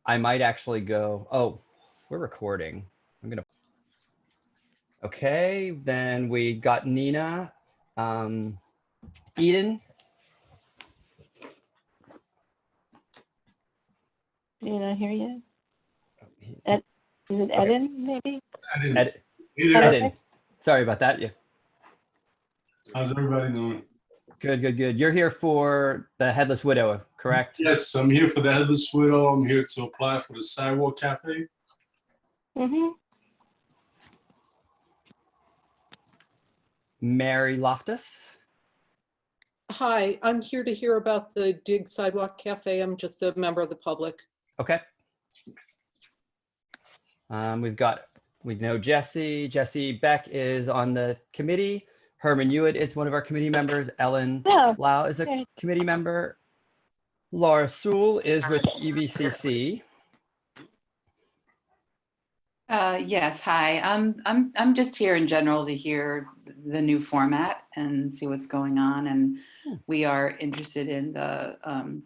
I might actually go, oh, we're recording. Okay, then we got Nina, Eden. Did I hear you? Is it Eden, maybe? Eden. Sorry about that. Yeah. How's everybody doing? Good, good, good. You're here for the Headless Widow, correct? Yes, I'm here for the Headless Widow. I'm here to apply for the Sidewalk Cafe. Mm-hmm. Mary Loftus. Hi, I'm here to hear about the Dig Sidewalk Cafe. I'm just a member of the public. Okay. We know Jesse. Jesse Beck is on the committee. Herman Hewitt is one of our committee members. Ellen Lau is a committee member. Laura Sewell is with EVCC. Yes, hi. I'm just here in general to hear the new format and see what's going on. And we are interested in the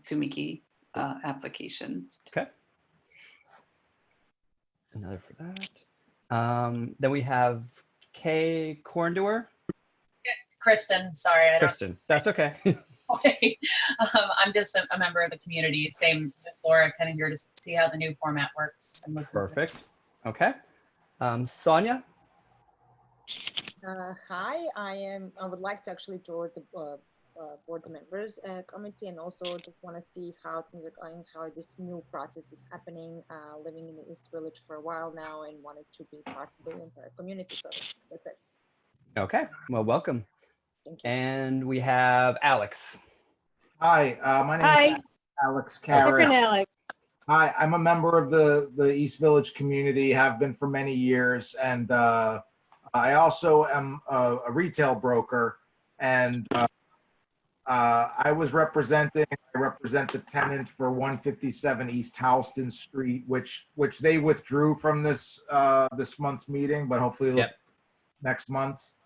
Tsukimi application. Okay. Another for that. Then we have Kay Corndoer. Kristen, sorry. Kristen, that's okay. I'm just a member of the community. Same as Laura, kind of here to see how the new format works. And listen. Perfect. Okay. Sonia. Hi, I would like to actually join the board members committee, and also just want to see how things are going, how this new process is happening. Living in the East Village for a while now and wanted to be part of the entire community. So that's it. Okay. Well, welcome. Thank you. And we have Alex. Hi, my name is Alex Karras. Alex. Hi, I'm a member of the East Village community, have been for many years, and I also am a retail broker, and I represent the tenant for 157 East Houston Street, which they withdrew from this month's meeting, but hopefully next month's.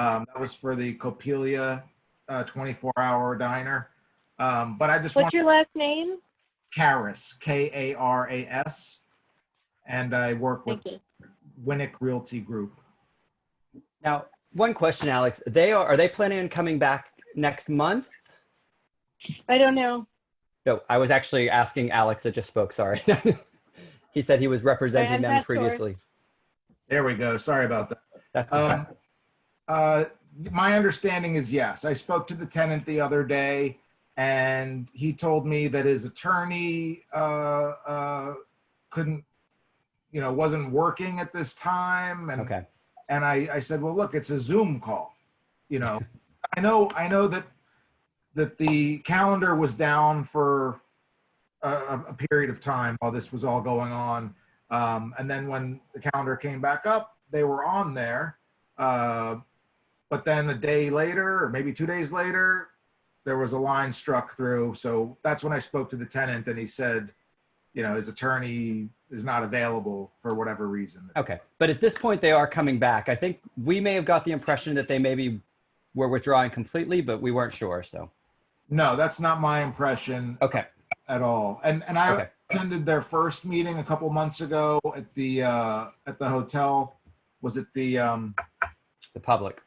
That was for the Copelia 24-hour diner. But I just What's your last name? Karras, K-A-R-A-S, and I work with Winnick Realty Group. Now, one question, Alex. Are they planning on coming back next month? I don't know. No, I was actually asking Alex that just spoke. Sorry. He said he was representing them previously. There we go. Sorry about that. That's okay. My understanding is yes. I spoke to the tenant the other day, and he told me that his attorney couldn't, wasn't working at this time. And, okay. And I said, well, look, it's a Zoom call. I know that the calendar was down for a period of time while this was all going on. And then when the calendar came back up, they were on there. But then a day later, or maybe 2 days later, there was a line struck through. So that's when I spoke to the tenant, and he said, his attorney is not available for whatever reason. Okay. But at this point, they are coming back. I think we may have got the impression that they maybe were withdrawing completely, but we weren't sure. So no, that's not my impression. Okay. At all. And I attended their first meeting a couple months ago at the hotel. Was it the public?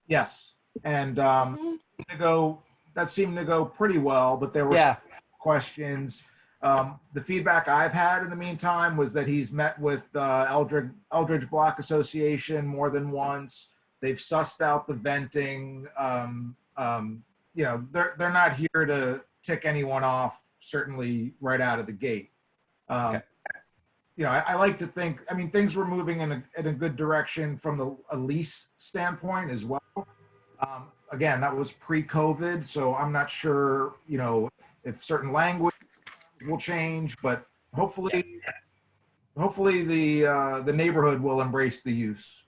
Yes. And that seemed to go pretty well, but there were questions. The feedback I've had in the meantime was that he's met with Eldridge Block Association more than once. They've sussed out the venting. They're not here to tick anyone off, certainly right out of the gate. I like to think, things were moving in a good direction from a lease standpoint as well. Again, that was pre-COVID, so I'm not sure, if certain language will change, but hopefully the neighborhood will embrace the use.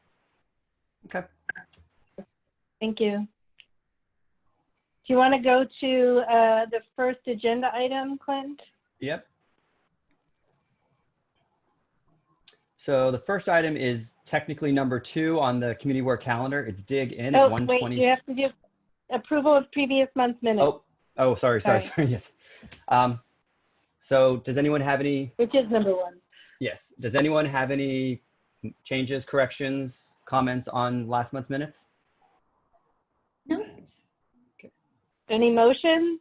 Okay. Thank you. Do you want to go to the first agenda item, Clint? Yep. So the first item is technically number 2 on the community work calendar. It's dig in at 1:20. Wait, you have to give approval of previous month's minutes. Oh, sorry. Yes. So does anyone have any, which is number one. yes, does anyone have any changes, corrections, comments on last month's minutes? No. Any motion?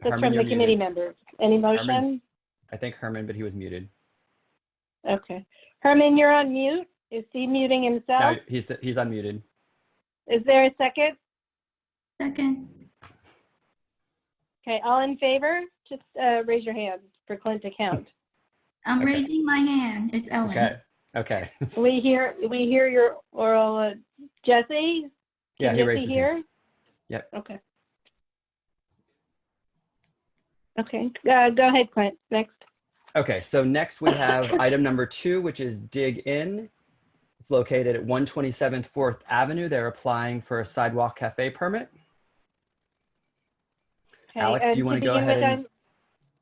That's Herman, from you're the committee muted. members. Any motion? Herman's- I think Herman, but he was muted. Okay. Herman, you're on mute. Is he muting No, himself? he's unmuted. Is there a second? Second. Okay, all in favor? Just raise your hand for Clint to count. I'm Okay. raising my hand. It's Ellen. Okay, okay. We hear your oral, Jesse? Yeah, Can he Jesse raised his hand. hear? Yep. Okay. Okay, go ahead, Clint, next. Okay, so next we have item number 2, which is Dig In. It's located at 127th Fourth Avenue. They're applying for a sidewalk cafe permit. Okay, Alex, do you and want to to go begin ahead with, and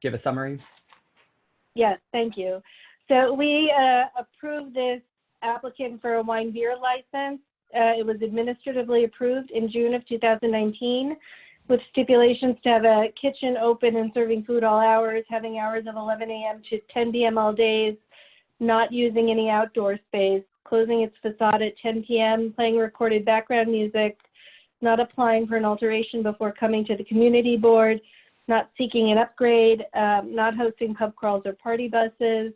give a summary? Yes, thank you. So we approved this applicant for a wine beer license. It was administratively approved in June of 2019 with stipulations to have a kitchen open and serving food all hours, having hours of 11 a.m. to 10 p.m. all days, not using any outdoor space, closing its facade at 10 p.m., playing recorded background music, not applying for an alteration before coming to the community board, not seeking an upgrade, not hosting pub crawls or party buses,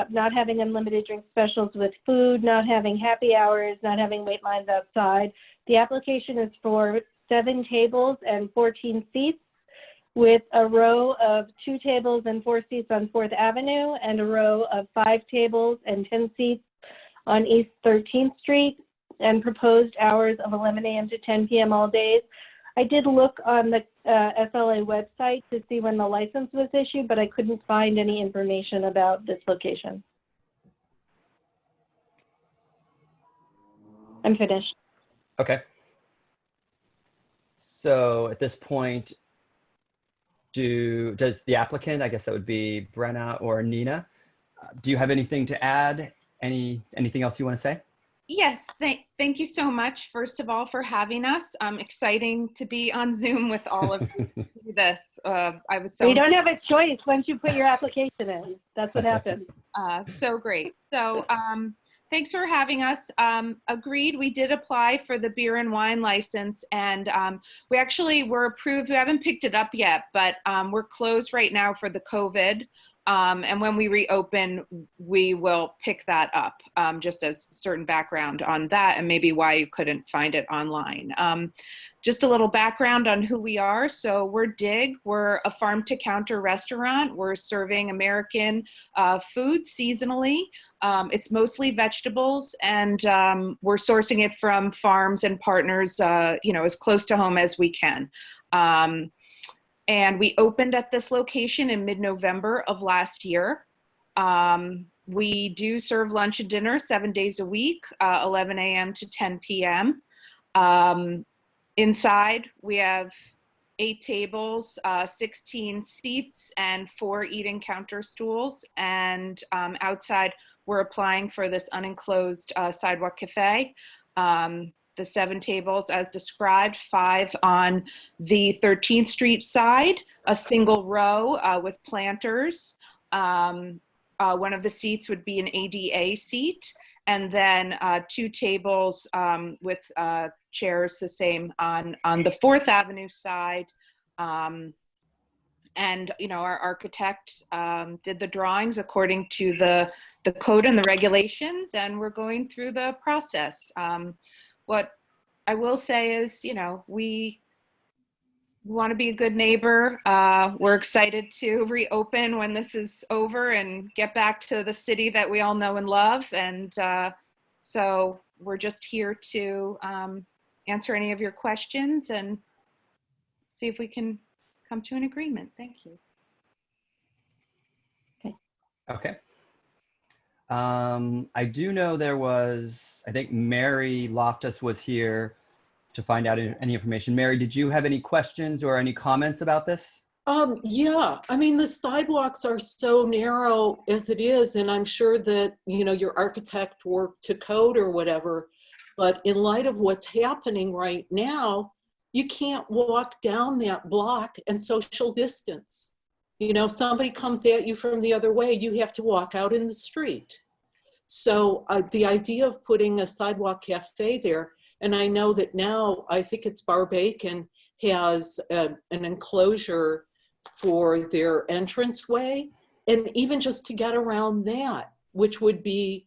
not having unlimited drink specials with food, not having happy hours, not having wait lines outside. The application is for 7 tables and 14 seats with a row of 2 tables and 4 seats on 4th Avenue and a row of 5 tables and 10 seats on East 13th Street, and proposed hours of 11 a.m. to 10 p.m. all days. I did look on the SLA website to see when the license was issued, but I couldn't find any information about this location. I'm finished. Okay. So at this point, does the applicant, I guess that would be Brenna or Nina, do you have anything to add? Anything else you want to say? Yes, thank you so much, first of all, for having us. Exciting to be on Zoom with all of you to do this. You don't have a choice once you put your application in. That's what happens. So great. So thanks for having us. Agreed, we did apply for the beer and wine license, and we actually were approved. We haven't picked it up yet, but we're closed right now for the COVID. And when we reopen, we will pick that up, just as certain background on that and maybe why you couldn't find it online. Just a little background on who we are. So we're Dig. We're a farm-to-counter restaurant. We're serving American food seasonally. It's mostly vegetables, and we're sourcing it from farms and partners, as close to home as we can. And we opened at this location in mid-November of last year. We do serve lunch and dinner 7 days a week, 11 a.m. to 10 p.m. Inside, we have 8 tables, 16 seats, and 4 eating counter stools. And outside, we're applying for this unenclosed sidewalk cafe. The 7 tables as described, 5 on the 13th Street side, a single row with planters. One of the seats would be an ADA seat, and then 2 tables with chairs the same on the 4th Avenue side. And our architect did the drawings according to the code and the regulations, and we're going through the process. What I will say is, we want to be a good neighbor. We're excited to reopen when this is over and get back to the city that we all know and love. And so we're just here to answer any of your questions and see if we can come to an agreement. Thank you. Okay. I do know there was, I think Mary Loftus was here to find out any information. Mary, did you have any questions or any comments about this? Yeah, I mean, the sidewalks are so narrow as it is, and I'm sure that, your architect worked to code or whatever, but in light of what's happening right now, you can't walk down that block and social distance. You know, if somebody comes at you from the other way, you have to walk out in the street. So the idea of putting a sidewalk cafe there, and I know that now, I think it's Bar Bacon has an enclosure for their entranceway, and even just to get around that, which would be,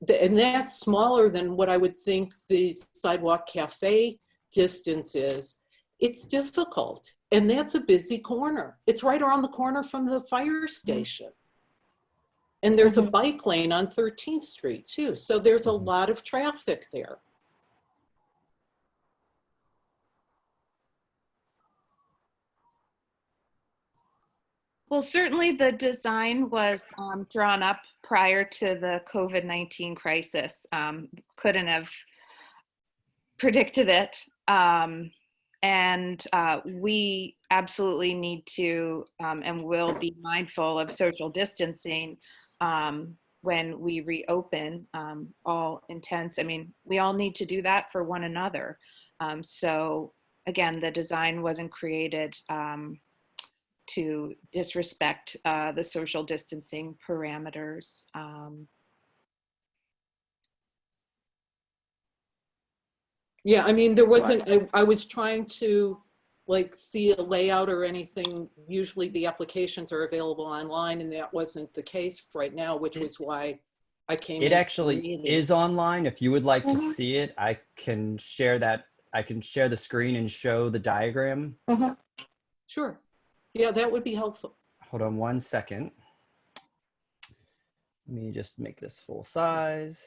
and that's smaller than what I would think the sidewalk cafe distance is. It's difficult, and that's a busy corner. It's right around the corner from the fire station. And there's a bike lane on 13th Street too. So there's a lot of traffic there. Well, certainly the design was drawn up prior to the COVID-19 crisis. Couldn't have predicted it. And we absolutely need to and will be mindful of social distancing when we reopen, all intents. I mean, we all need to do that for one another. So again, the design wasn't created to disrespect the social distancing parameters. Yeah, I mean, there wasn't, I was trying to like see a layout or anything. Usually the applications are available online, and that wasn't the case right now, which was why I came in. It actually is online. If you would like to see it, I can share that. I can share the screen and show the diagram. Sure. Yeah, that would be helpful. Hold on one second. Let me just make this full size.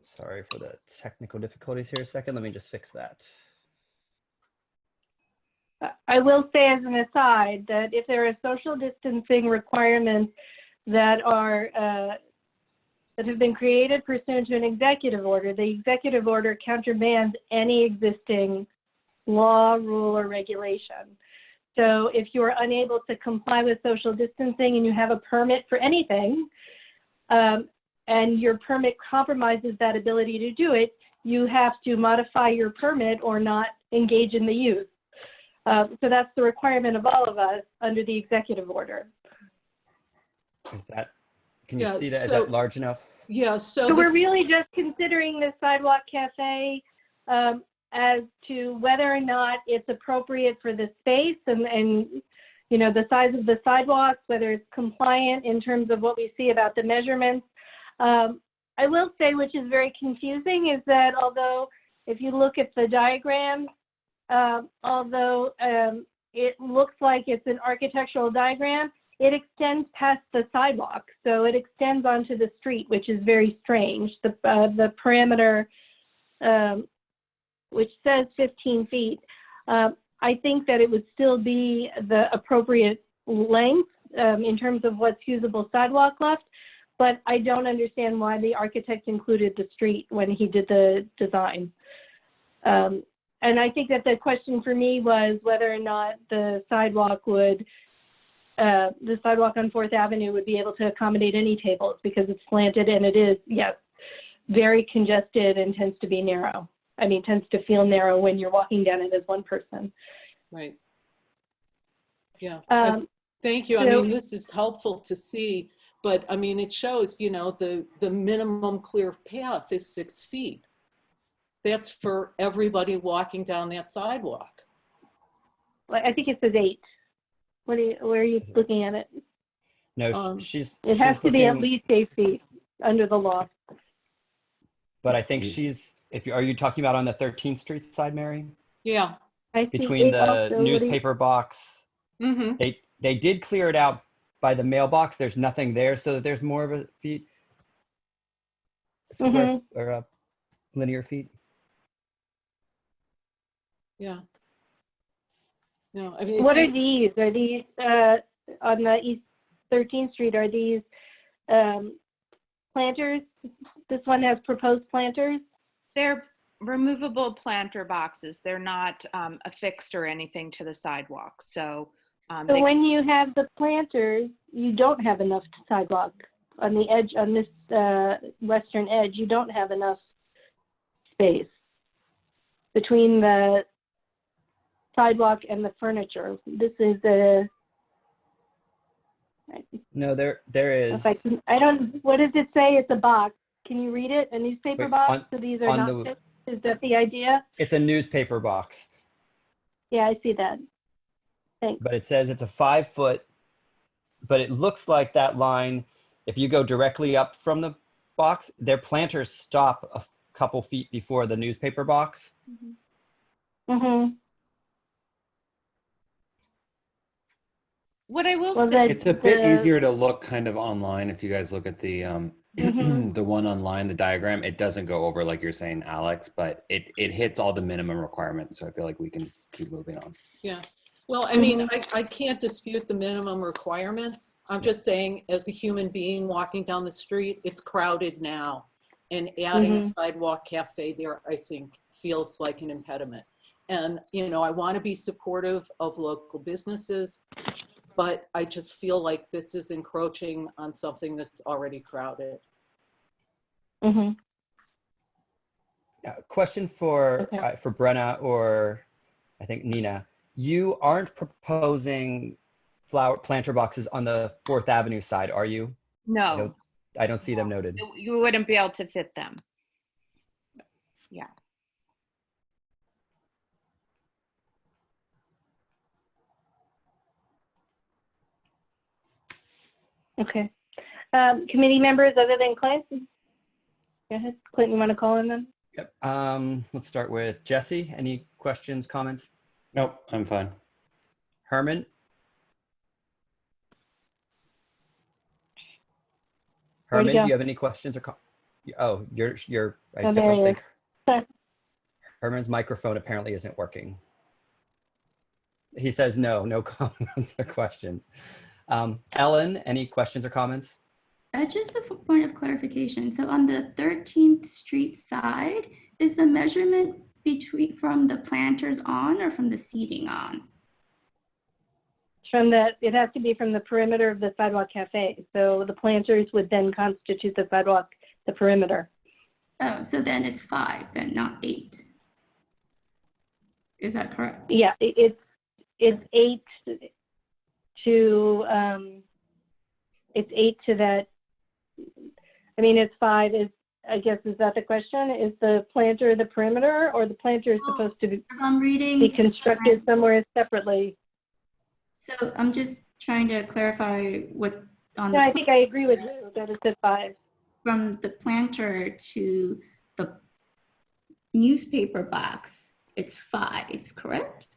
Sorry for the technical difficulties here a second. Let me just fix that. I will say as an aside that if there are social distancing requirements that are that have been created pursuant to an executive order, the executive order countermands any existing law, rule, or regulation. So if you are unable to comply with social distancing and you have a permit for anything, and your permit compromises that ability to do it, you have to modify your permit or not engage in the use. So that's the requirement of all of us under the executive order. Is that, can you see that? Is that large enough? Yeah, so we're really just considering the sidewalk cafe as to whether or not it's appropriate for the space and you know, the size of the sidewalks, whether it's compliant in terms of what we see about the measurements. I will say, which is very confusing, is that although if you look at the diagram, although it looks like it's an architectural diagram, it extends past the sidewalk. So it extends onto the street, which is very strange. The parameter, which says 15 feet, I think that it would still be the appropriate length in terms of what's usable sidewalk left. But I don't understand why the architect included the street when he did the design. And I think that the question for me was whether or not the sidewalk would, the sidewalk on Fourth Avenue would be able to accommodate any tables because it's slanted and it is, yes, very congested and tends to be narrow. I mean, tends to feel narrow when you're walking down it as one person. Right. Yeah. Thank you. I mean, this is helpful to see. But I mean, it shows, you know, the minimum clear path is 6 feet. That's for everybody walking down that sidewalk. Well, I think it says 8. Where are you looking at it? No, it has to be at least 8 feet under the law. But I think are you talking about on the 13th Street side, Mary? Yeah. Between the newspaper box. They did clear it out by the mailbox. There's nothing there, so there's more of a feet, square or linear feet. Yeah. No, I mean. What are these? Are these on the East 13th Street? Are these planters? This one has proposed planters. They're removable planter boxes. They're not affixed or anything to the sidewalk. So So when you have the planters, you don't have enough sidewalk on the edge, on this western edge, you don't have enough space between the sidewalk and the furniture. This is the. No, there is. I don't, what does it say? It's a box. Can you read it? A newspaper Wait, box? So these are not fixed? Is that the idea? It's a newspaper box. Yeah, I see that. Thanks. But it says it's a 5 foot, but it looks like that line, if you go directly up from the box, their planters stop a couple feet before the newspaper box. Mm-hmm. What I will say, it's a bit easier to look kind of online. If you guys look at the the one online, the diagram, it doesn't go over like you're saying, Alex, but it hits all the minimum requirements. So I feel like we can keep moving on. Yeah. Well, I mean, I can't dispute the minimum requirements. I'm just saying, as a human being walking down the street, it's crowded now. And adding a sidewalk cafe there, I think, feels like an impediment. And, you know, I want to be supportive of local businesses, but I just feel like this is encroaching on something that's already crowded. Yeah, question for Brenna or I think Nina. You aren't proposing planter boxes on the 4th Avenue side, are you? no, I don't see them noted. you wouldn't be able to fit them. Yeah. Okay. Committee members other than Clint? Go ahead. Clint, you want to call in then? Yep. Let's start with Jesse. Any questions, comments? Nope, I'm fine. Herman? Herman, do you have any questions or oh, I don't think Herman's microphone apparently isn't working. He says no comments or questions. Ellen, any questions or comments? Just a point of clarification. So on the 13th Street side, is the measurement from the planters on or from the seating on? It has to be from the perimeter of the sidewalk cafe. So the planters would then constitute the sidewalk, the perimeter. Oh, so then it's 5, then not 8. Is that correct? Yeah, it's 8 to it's 8 to that. I mean, it's 5. I guess, is that the question? Is the planter the perimeter, or the planter is supposed to be constructed somewhere separately? So I'm just trying to clarify what on I think I agree with you that it's at 5. From the planter to the newspaper box, it's 5, correct?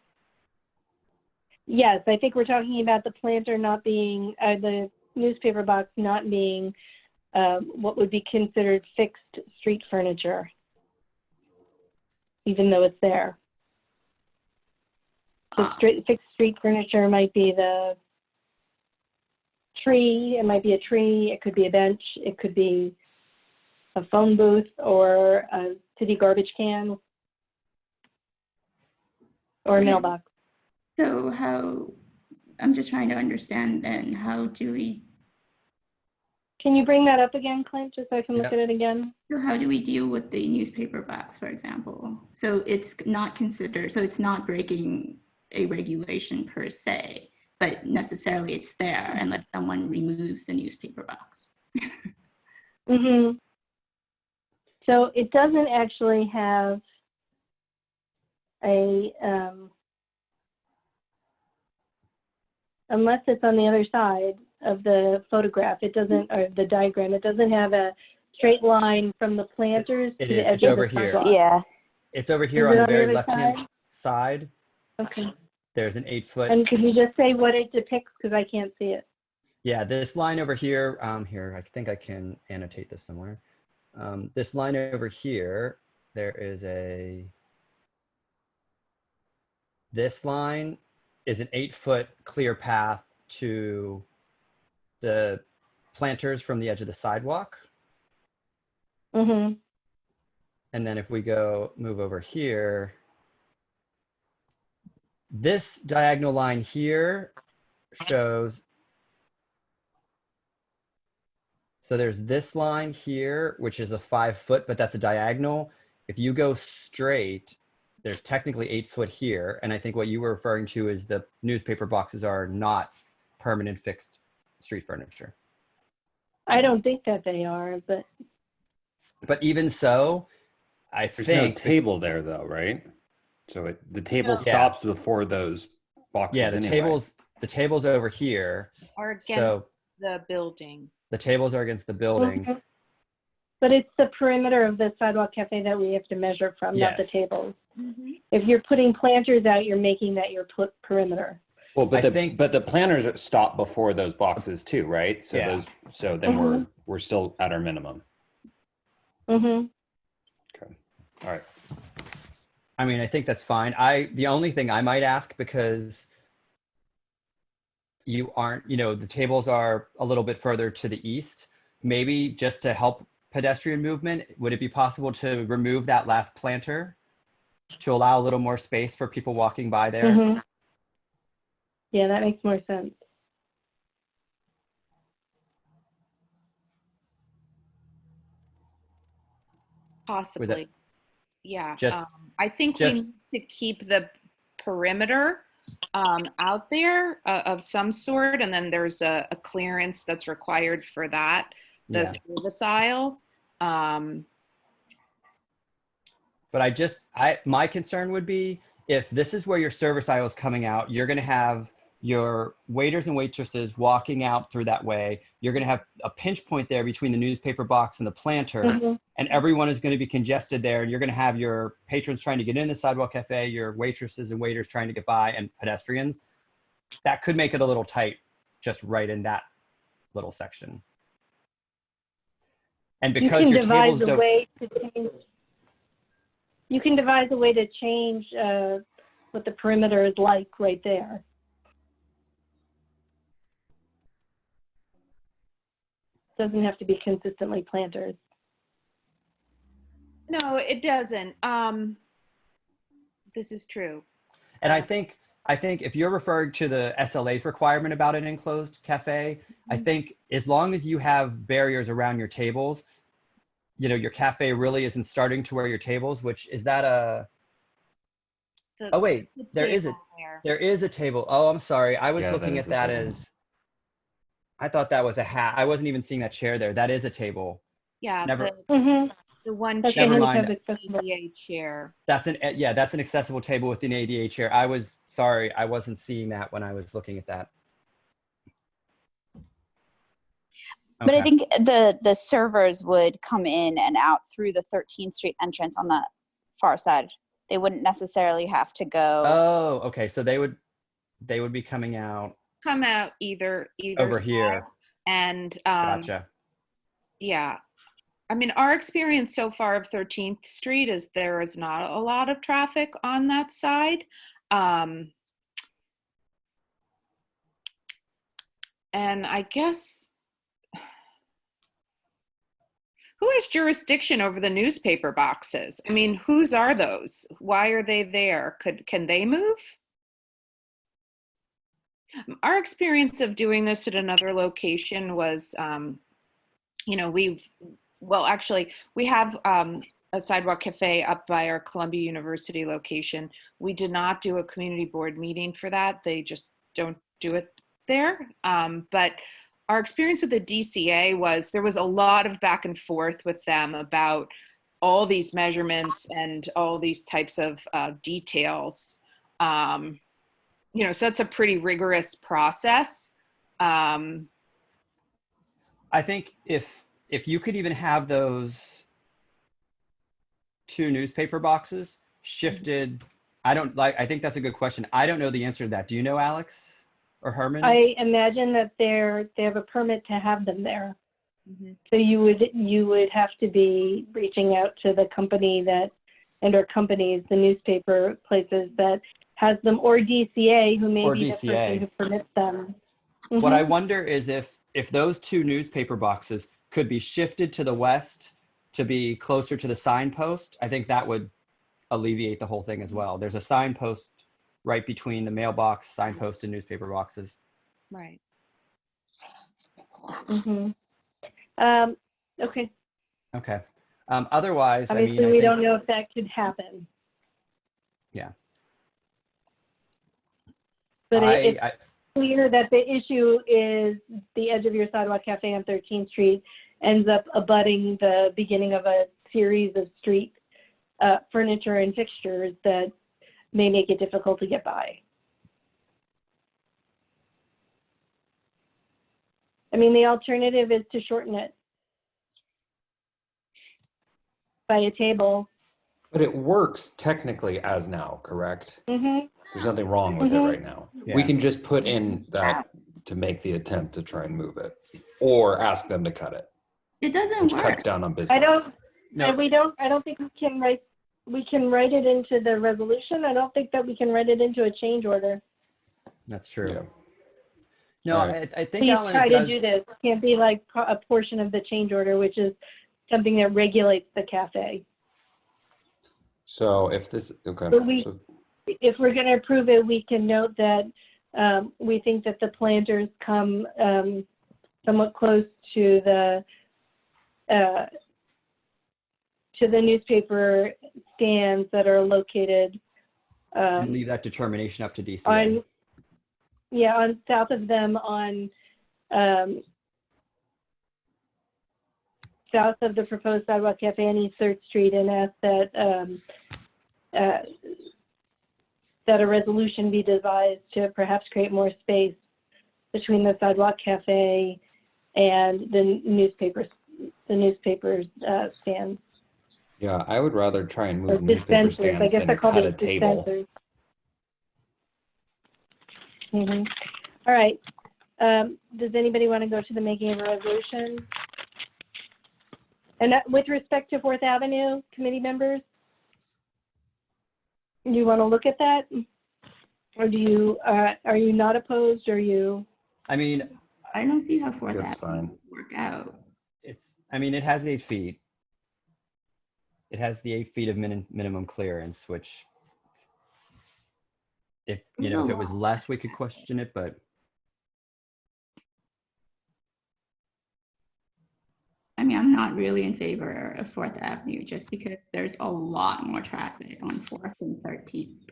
Yes, I think we're talking about the planter not being, the newspaper box not being what would be considered fixed street furniture, even though it's there. So fixed street furniture might be the tree, it might be a tree, it could be a bench, it could be a phone booth or a city garbage can or a mailbox. So I'm just trying to understand then, how do we? Can you bring that up again, Clint, just so I can look at it again? So how do we deal with the newspaper box, for example? So it's not considered, so it's not breaking a regulation per se, but necessarily it's there unless someone removes the newspaper box. So it doesn't actually have a, unless it's on the other side of the photograph, it doesn't, or the diagram, it doesn't have a straight line from the planters to the edge of the sidewalk. Yeah. It's over here on the very left-hand side. Okay. There's an 8 foot. And could you just say what it depicts, because I can't see it? Yeah, this line over here, here, I think I can annotate this somewhere. This line over here, there is this line is an 8 foot clear path to the planters from the edge of the sidewalk. And then if we move over here, this diagonal line here shows, so there's this line here, which is a 5 foot, but that's a diagonal. If you go straight, there's technically 8 foot here. And I think what you were referring to is the newspaper boxes are not permanent fixed street furniture. I don't think that they are, But even so, I There's think no table there though, right? So the table Yeah. stops before those boxes. yeah, the anyway. table's over here. Or against So the building. the tables are against the building. Mhm. But it's the perimeter of the Sidewalk Cafe that we have to measure from, not the Yes. tables. Mhm. If you're putting planters out, you're making that your perimeter. Well, but I think- the planners stop before those boxes too, right? So Yeah. then Mhm. we're still at our minimum. Mm-hmm. Okay. All right. I mean, I think that's fine. The only thing I might ask, because you aren't, the tables are a little bit further to the east, maybe just to help pedestrian movement, would it be possible to remove that last planter to allow a little more space for people walking by there? Mm-hmm. Yeah, that makes more sense. Possibly. Yeah. Just- I think just- we need to keep the perimeter out there of some sort, and then there's a clearance that's required for that, the Yeah. service aisle. But my concern would be if this is where your service aisle is coming out, you're going to have your waiters and waitresses walking out through that way. You're going to have a pinch point there between the newspaper box and the planter, Mhm. and everyone is going to be congested there. And you're going to have your patrons trying to get in the Sidewalk Cafe, your waitresses and waiters trying to get by, and pedestrians. That could make it a little tight, just right in that little section. And You because can your devise tables a don't, way to change. You can devise a way to change what the perimeter is like right there. Doesn't have to be consistently planters. No, it doesn't. This is true. and I think if you're referring to the SLA's requirement about an enclosed cafe, I think as long as you have barriers around your tables, your cafe really isn't starting to where your tables, which is that oh wait, The there is table there. there is a table. Oh, I'm sorry. I was Yeah, that looking is at a that table. as, I thought that was a hat. I wasn't even seeing that chair there. That is a table. Yeah, Never- Mm-hmm. the one That's chair, Never mind. accessible. ADA chair. That's an accessible table with an ADA chair. I was sorry. I wasn't seeing that when I was looking at that. But I Okay. think the servers would come in and out through the 13th Street entrance on the far side. They wouldn't necessarily have to go. Oh, okay. So they would be coming out Come out either over side. here. And Gotcha. yeah, I mean, our experience so far of 13th Street is there is not a lot of traffic on that side. And I guess, who has jurisdiction over the newspaper boxes? I mean, whose are those? Why are they there? Can they move? Our experience of doing this at another location was, we have a Sidewalk Cafe up by our Columbia University location. We did not do a community board meeting for that. They just don't do it there. But our experience with the DCA was there was a lot of back and forth with them about all these measurements and all these types of details. So that's a pretty rigorous process. I think if you could even have those 2 newspaper boxes shifted, I think that's a good question. I don't know the answer to that. Do you know, Alex or Herman? I imagine that they have a permit to have them there. Mm-hmm. So you would have to be reaching out to the company or companies, the newspaper places that has them, or DCA, who may Or be the DCA. person who permits them. What I Mhm. wonder is if those 2 newspaper boxes could be shifted to the west to be closer to the signpost, I think that would alleviate the whole thing as well. There's a signpost right between the mailbox, signpost, and newspaper boxes. Right. Mm-hmm. Okay. Okay. Otherwise, I mean, Obviously, I we think, don't know if that could happen, yeah. but it's I clear that the issue is the edge of your Sidewalk Cafe on 13th Street ends up abutting the beginning of a series of street furniture and fixtures that may make it difficult to get by. I mean, the alternative is to shorten it by a table. But it works technically as now, correct? Mm-hmm. There's nothing wrong with it right now. We Yeah. can just put in that to make the attempt to try and move it, or ask them to cut it, It doesn't which work. cuts down on business. I don't no, think we can write it into the resolution. I don't think that we can write it into a change order. that's true. Yeah. No, All right. I think Please Alan, try it to does. do this. It can't be like a portion of the change order, which is something that regulates the cafe. So if this, okay. But So, if we're going to approve it, we can note that we think that the planters come somewhat close to the newspaper stands that are located And leave that determination up to DCA. on south of them on south of the proposed Sidewalk Cafe on East 3rd Street, and ask that a resolution be devised to perhaps create more space between the Sidewalk Cafe and the newspapers stand. yeah, I would rather try and Or move newspaper dispensers. I stands guess than they're called cut a table. dispensers. Mm-hmm. All right. Does anybody want to go to the making of a resolution? And with respect to Fourth Avenue, committee members, do you want to look at that? Or do you, are you not opposed, or you? I mean, I don't see how Fourth That's Avenue fine. would work out. I mean, it has 8 feet. It has the 8 feet of minimum clearance, which if It's if a it was lot. less, we could question it, but I mean, I'm not really in favor of Fourth Avenue just because there's a lot more traffic on 4th and 13th.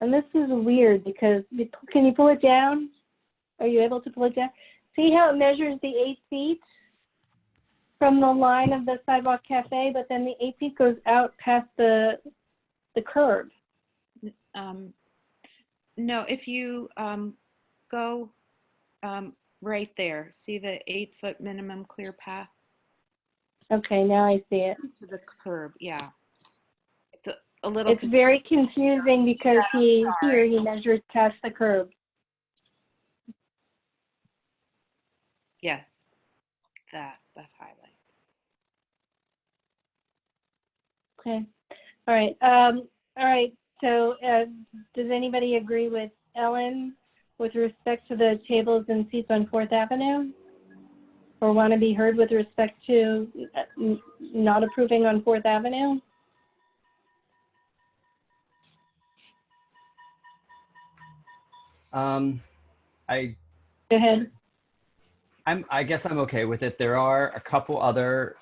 And this is weird because, can you pull it down? Are you able to pull it down? See how it measures the 8 feet from the line of the Sidewalk Cafe, but then the 8 feet goes out past the curb. No, if you go right there, see the 8-foot minimum clear path Okay, now I see it. to the curb. Yeah. It's a little. It's very confusing because he measures past the curb. Yes, that highlight. Okay. All right. So does anybody agree with Ellen with respect to the tables and seats on Fourth Avenue? Or want to be heard with respect to not approving on Fourth Avenue? I Go ahead. I guess I'm okay with it. There are a couple other,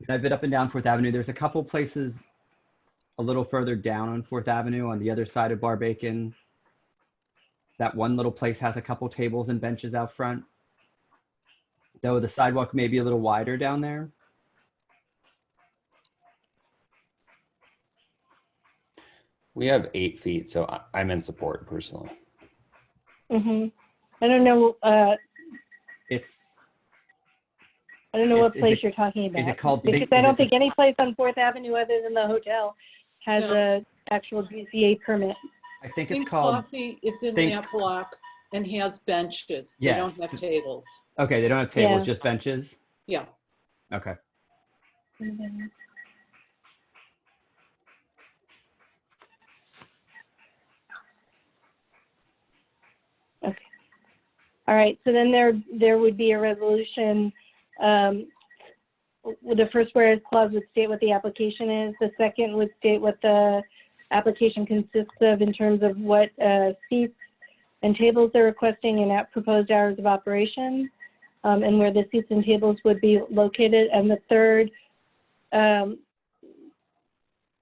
I've been up and down Fourth Avenue. There's a couple places a little further down on Fourth Avenue on the other side of Bar Bacon. That one little place has a couple tables and benches out front. Though the sidewalk may be a little wider down there. We have 8 feet, so I'm in support personally. Mm-hmm. I don't know. I don't know what place you're talking about. Is it called? Because I don't think any place on Fourth Avenue other than the hotel has No. a actual DCA permit. I think it's Think called. Coffee is in Think- that block and has benches. They Yes. don't have tables. Okay, they don't have tables, Yeah. just benches. Yeah. Okay. Mm-hmm. Okay. All right, so then there would be a resolution. The first whereas clause would state what the application is. The second would state what the application consists of in terms of what seats and tables they're requesting and at proposed hours of operation, and where the seats and tables would be located. And the third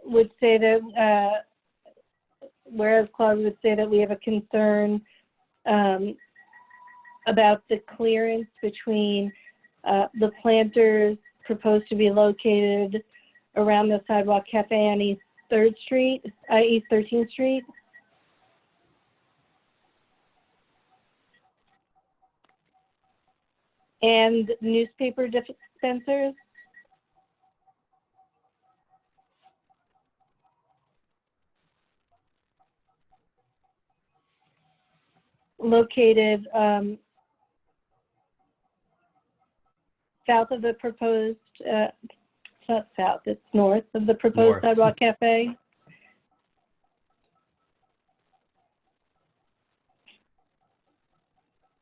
would say that whereas clause would say that we have a concern about the clearance between the planters proposed to be located around the Sidewalk Cafe on East 3rd Street, East 13th Street. And newspaper dispensers. Located south of the proposed, it's not south, it's north of the proposed Sidewalk Cafe.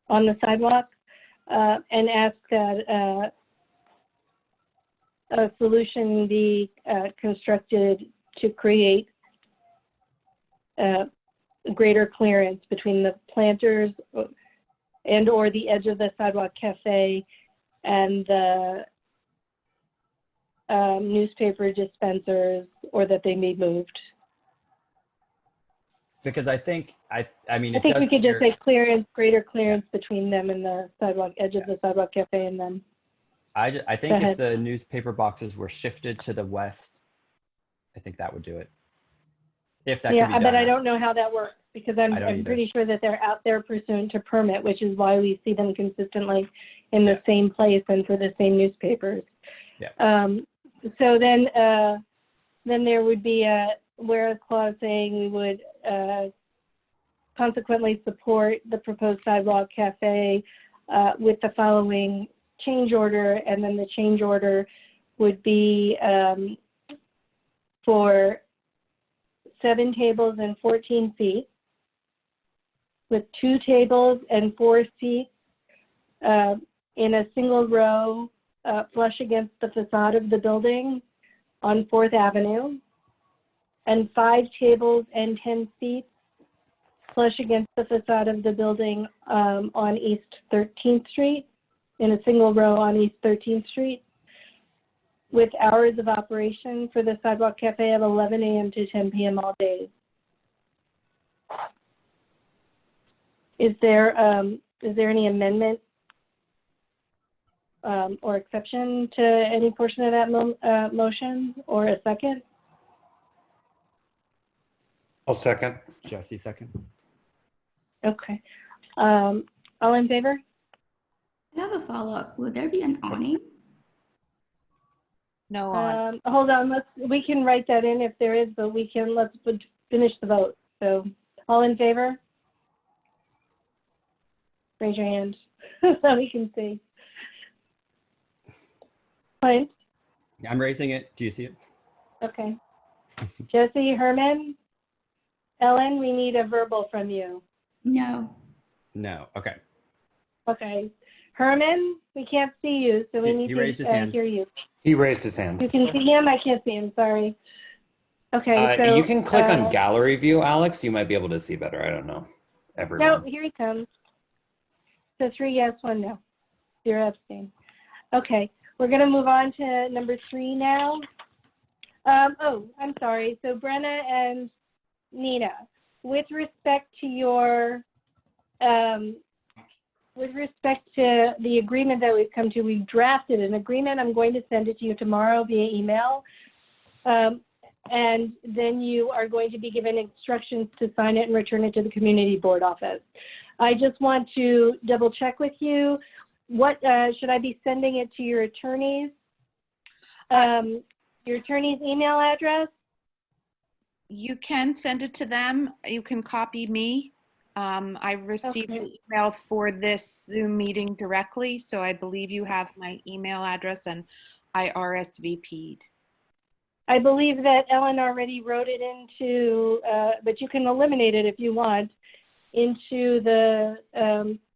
On the sidewalk, and ask that a solution be constructed to create greater clearance between the planters and or the edge of the Sidewalk Cafe and the newspaper dispensers, or that they be moved. Because I think, I mean, I think we could just say clearance, greater clearance between them and the sidewalk, edge of the Sidewalk Cafe and them. I think if the newspaper boxes were shifted to the west, I think that would do it. If that could be done. But I don't know how that works, because I'm pretty sure that they're out there pursuant to permit, which is why we see them consistently in the same place and for the same newspapers. Yeah. So then there would be a whereas clause saying we would consequently support the proposed Sidewalk Cafe with the following change order, and then the change order would be for 7 tables and 14 seats, with 2 tables and 4 seats in a single row flush against the facade of the building on 4th Avenue, and 5 tables and 10 seats flush against the facade of the building on East 13th Street, in a single row on East 13th Street, with hours of operation for the Sidewalk Cafe of 11 a.m. to 10 p.m. all days. Is there any amendment or exception to any portion of that motion, or a second? I'll second. Jesse, second. Okay. All in favor? I have a follow-up. Will there be an awning? No. Hold on. We can write that in if there is, but let's finish the vote. So, all in favor? Raise your hand so we can see. Clint? I'm raising it. Do you see it? Okay. Jesse, Herman, Ellen, we need a verbal from you. No. No. Okay. Okay. Herman, we can't see you, so we need to hear you. He raised his hand. You can see him? I can't see him. Sorry. Okay. So you can click on gallery view, Alex. You might be able to see better. I don't know. Everyone. No, here he comes. So 3 yes, 1 no. 0 abstain. Okay. We're going to move on to number 3 now. Oh, I'm sorry. So Brenna and Nina, with respect to your, with respect to the agreement that we've come to, we've drafted an agreement. I'm going to send it to you tomorrow via email. And then you are going to be given instructions to sign it and return it to the community board office. I just want to double check with you. What should I be sending it to your attorneys? Your attorney's email address? You can send it to them. You can copy me. I received an email for this Zoom meeting directly, so I believe you have my email address, and I RSVP'd. I believe that Ellen already wrote it into, but you can eliminate it if you want, into the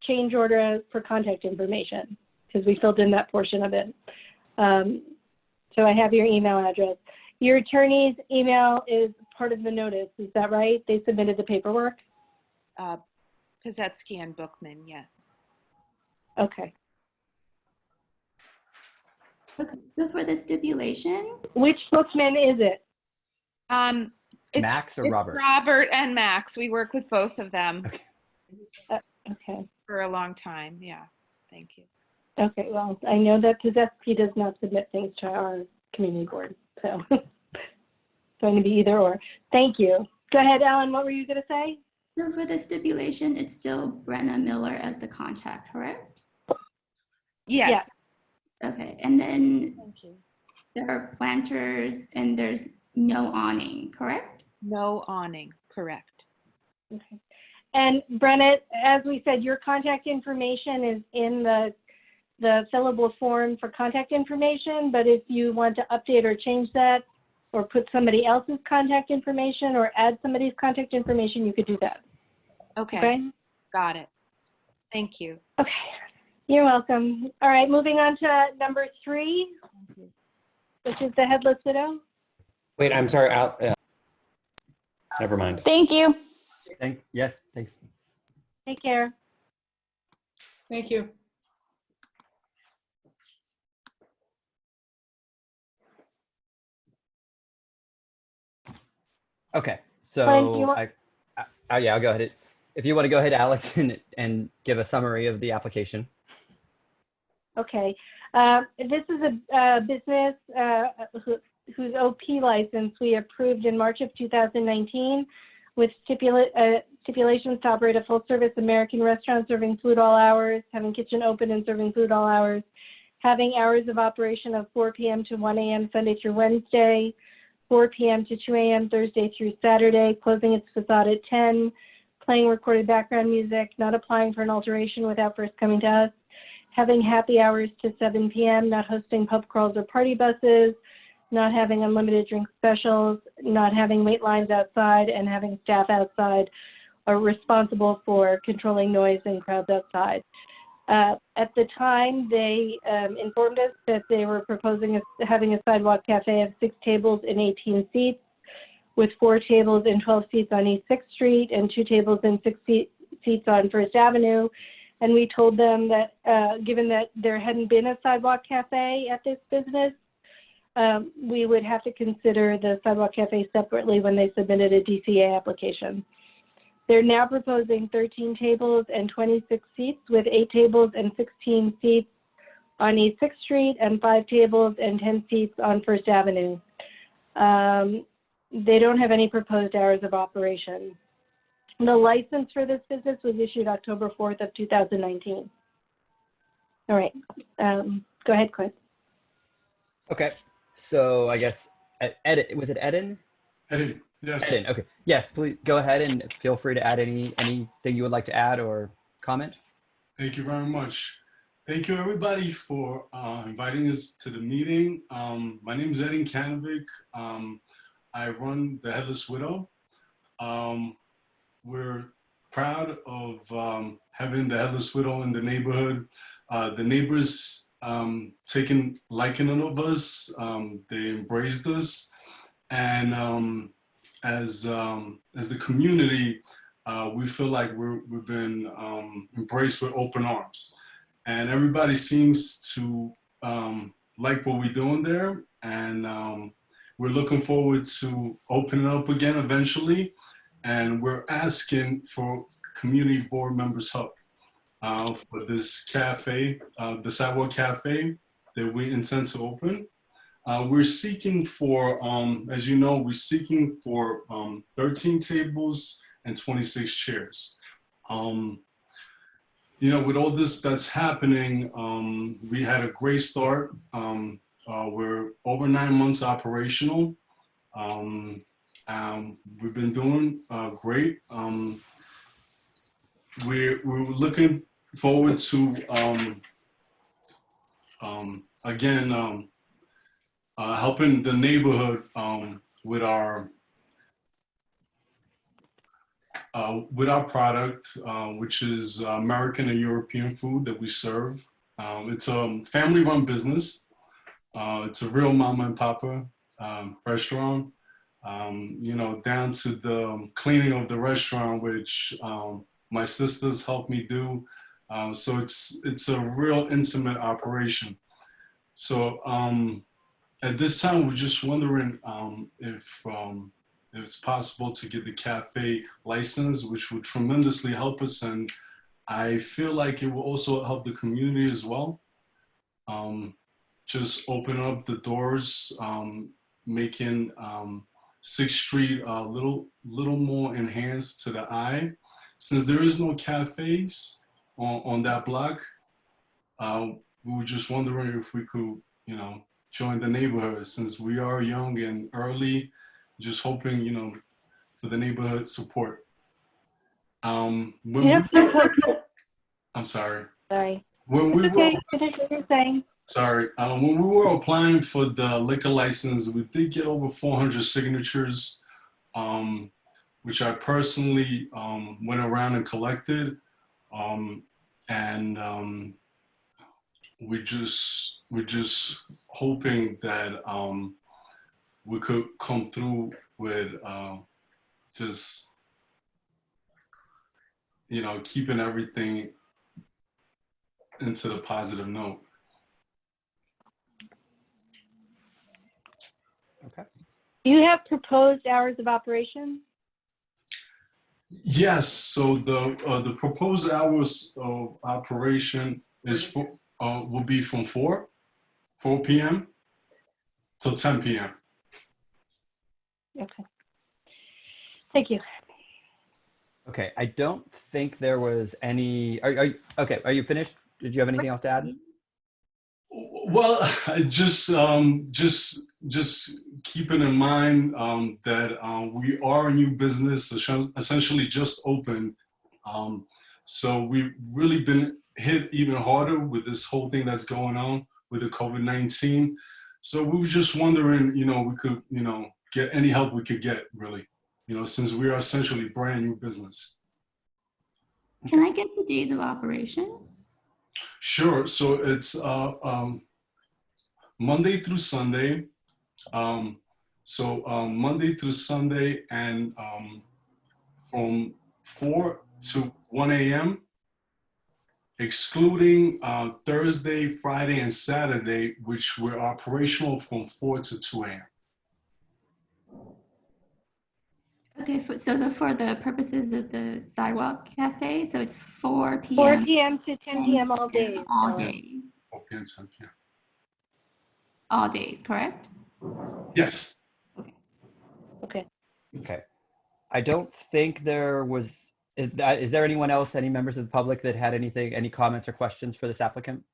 change order for contact information, because we filled in that portion of it. So I have your email address. Your attorney's email is part of the notice, is that right? They submitted the paperwork? Pazetsky and Bookman, yes. Okay. Okay, so for the stipulation, Which Bookman is it? Max or it's Robert? Robert and Max. We work with both of them Okay. for a long time. Yeah, thank you. Okay, well, I know that Pazetsky does not submit things to our community board, so it's going to be either or. Thank you. Go ahead, Ellen, what were you going to say? so for the stipulation, it's still Brenna Miller as the contact, correct? Yes. Okay, and then Thank you. there are planters and there's no awning, correct? No awning, correct. Okay. And Brenna, as we said, your contact information is in the fillable form for contact information, but if you want to update or change that or put somebody else's contact information or add somebody's contact information, you could do that. Okay. Got it. Thank you. Okay. You're welcome. All right, moving on to number 3, which is the Headless Widow. Wait, I'm sorry. Never mind. Thank you. Yes, thanks. Take care. Thank you. Okay, Glenn, do you so want- yeah, I'll go ahead. If you want to go ahead, Alex, and give a summary of the application. Okay. This is a business whose OP license we approved in March of 2019 with stipulations to operate a full-service American restaurant serving food all hours, having kitchen open and serving food all hours, having hours of operation of 4 p.m. to 1 a.m. Sunday through Wednesday, 4 p.m. to 2 a.m. Thursday through Saturday, closing its facade at 10, playing recorded background music, not applying for an alteration without first coming to us, having happy hours to 7 p.m., not hosting pub crawls or party buses, not having unlimited drink specials, not having wait lines outside, and having staff outside are responsible for controlling noise and crowds outside. At the time, they informed us that they were proposing having a sidewalk cafe of 6 tables and 18 seats, with 4 tables and 12 seats on East 6th Street and 2 tables and 6 seats on First Avenue. And we told them that given that there hadn't been a sidewalk cafe at this business, we would have to consider the sidewalk cafe separately when they submitted a DCA application. They're now proposing 13 tables and 26 seats with 8 tables and 16 seats on East 6th Street and 5 tables and 10 seats on First Avenue. They don't have any proposed hours of operation. The license for this business was issued October 4th of 2019. All right, go ahead, Clint. Okay, so I guess, was it Eden? Eden, yes. Eden, okay. Yes, please go ahead and feel free to add anything you would like to add or comment. Thank you very much. Thank you, everybody, for inviting us to the meeting. My name is Eden Kanovic. I run the Headless Widow. We're proud of having the Headless Widow in the neighborhood. The neighbors taking liking of us. They embraced us, and as the community, we feel like we've been embraced with open arms, and everybody seems to like what we're doing there, and we're looking forward to opening up again eventually. And we're asking for community board members' help for this cafe, the Sidewalk Cafe that we intend to open. We're seeking for, as you know, we're seeking for 13 tables and 26 chairs. You know, with all this that's happening, we had a great start. We're over 9 months operational. We've been doing great. We're looking forward to again helping the neighborhood with our with our product, which is American and European food that we serve. It's a family-run business. It's a real mama and papa restaurant. You know, down to the cleaning of the restaurant, which my sisters helped me do. So it's a real intimate operation. So at this time, we're just wondering if it's possible to get the cafe license, which would tremendously help us. And I feel like it will also help the community as well. Just open up the doors, making 6th Street a little more enhanced to the eye. Since there is no cafes on that block, we were just wondering if we could, you know, join the neighborhood since we are young and early, just hoping, you know, for the neighborhood support. I'm sorry. Sorry. When we okay. were, Finish what you're saying. Sorry. When we were applying for the liquor license, we did get over 400 signatures, which I personally went around and collected. We're just hoping that we could come through with just, you know, keeping everything into the positive note. Okay. Do you have proposed hours of operation? Yes. So the proposed hours of operation is will be from 4 p.m. till 10 p.m. Okay. Thank you. Okay, I don't think there was any, okay, are you finished? Did you have anything else to add? Well, I just keeping in mind that we are a new business, essentially just opened. So we've really been hit even harder with this whole thing that's going on with the COVID-19. So we were just wondering, you know, we could, you know, get any help we could get, really, you know, since we are essentially brand new business. Can I get the days of operation? Sure. So it's Monday through Sunday. Monday through Sunday, and from 4 to 1 a.m., excluding Thursday, Friday, and Saturday, which were operational from 4 to 2 a.m. Okay, so for the purposes of the Sidewalk Cafe, so it's 4 p.m. 4 p.m. to 10 p.m. all day. All day. 4 p.m. 10 p.m. All days, correct? Yes. Okay. Okay. I don't think there was, is there anyone else, any members of the public that had anything, any comments or questions for this applicant?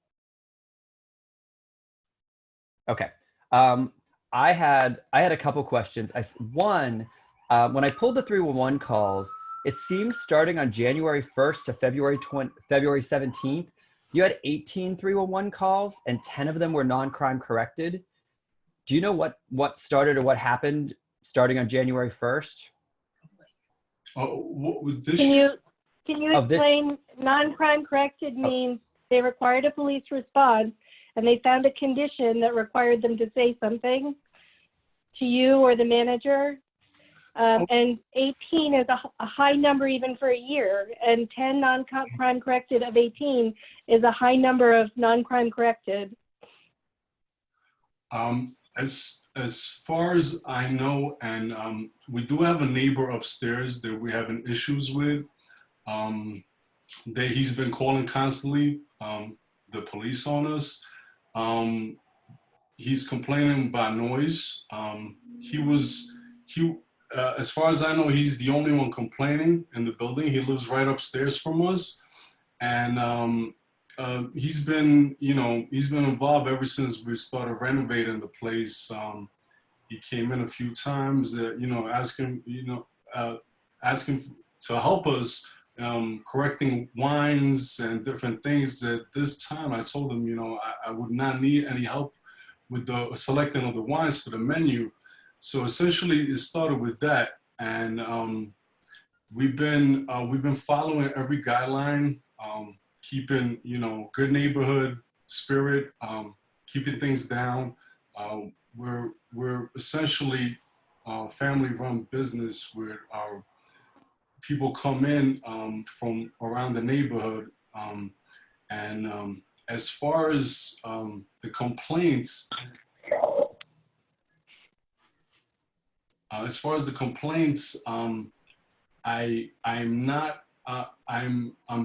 Okay. I had a couple questions. One, when I pulled the 311 calls, it seems starting on January 1st to February 17th, you had 18 311 calls and 10 of them were non-crime corrected. Do you know what started or what happened starting on January 1st? What would this? Can you explain non-crime corrected means they required a police response and they found a condition that required them to say something to you or the manager? And 18 is a high number even for a year, and 10 non-crime corrected of 18 is a high number of non-crime corrected. As far as I know, and we do have a neighbor upstairs that we're having issues with. He's been calling constantly the police on us. He's complaining about noise. As far as I know, he's the only one complaining in the building. He lives right upstairs from us, and he's been involved ever since we started renovating the place. He came in a few times, asking to help us correcting wines and different things. At this time, I told him, I would not need any help with the selecting of the wines for the menu. So essentially, it started with that, and we've been following every guideline, keeping, you know, good neighborhood spirit, keeping things down. We're essentially a family-run business where our people come in from around the neighborhood, and as far as the complaints, I'm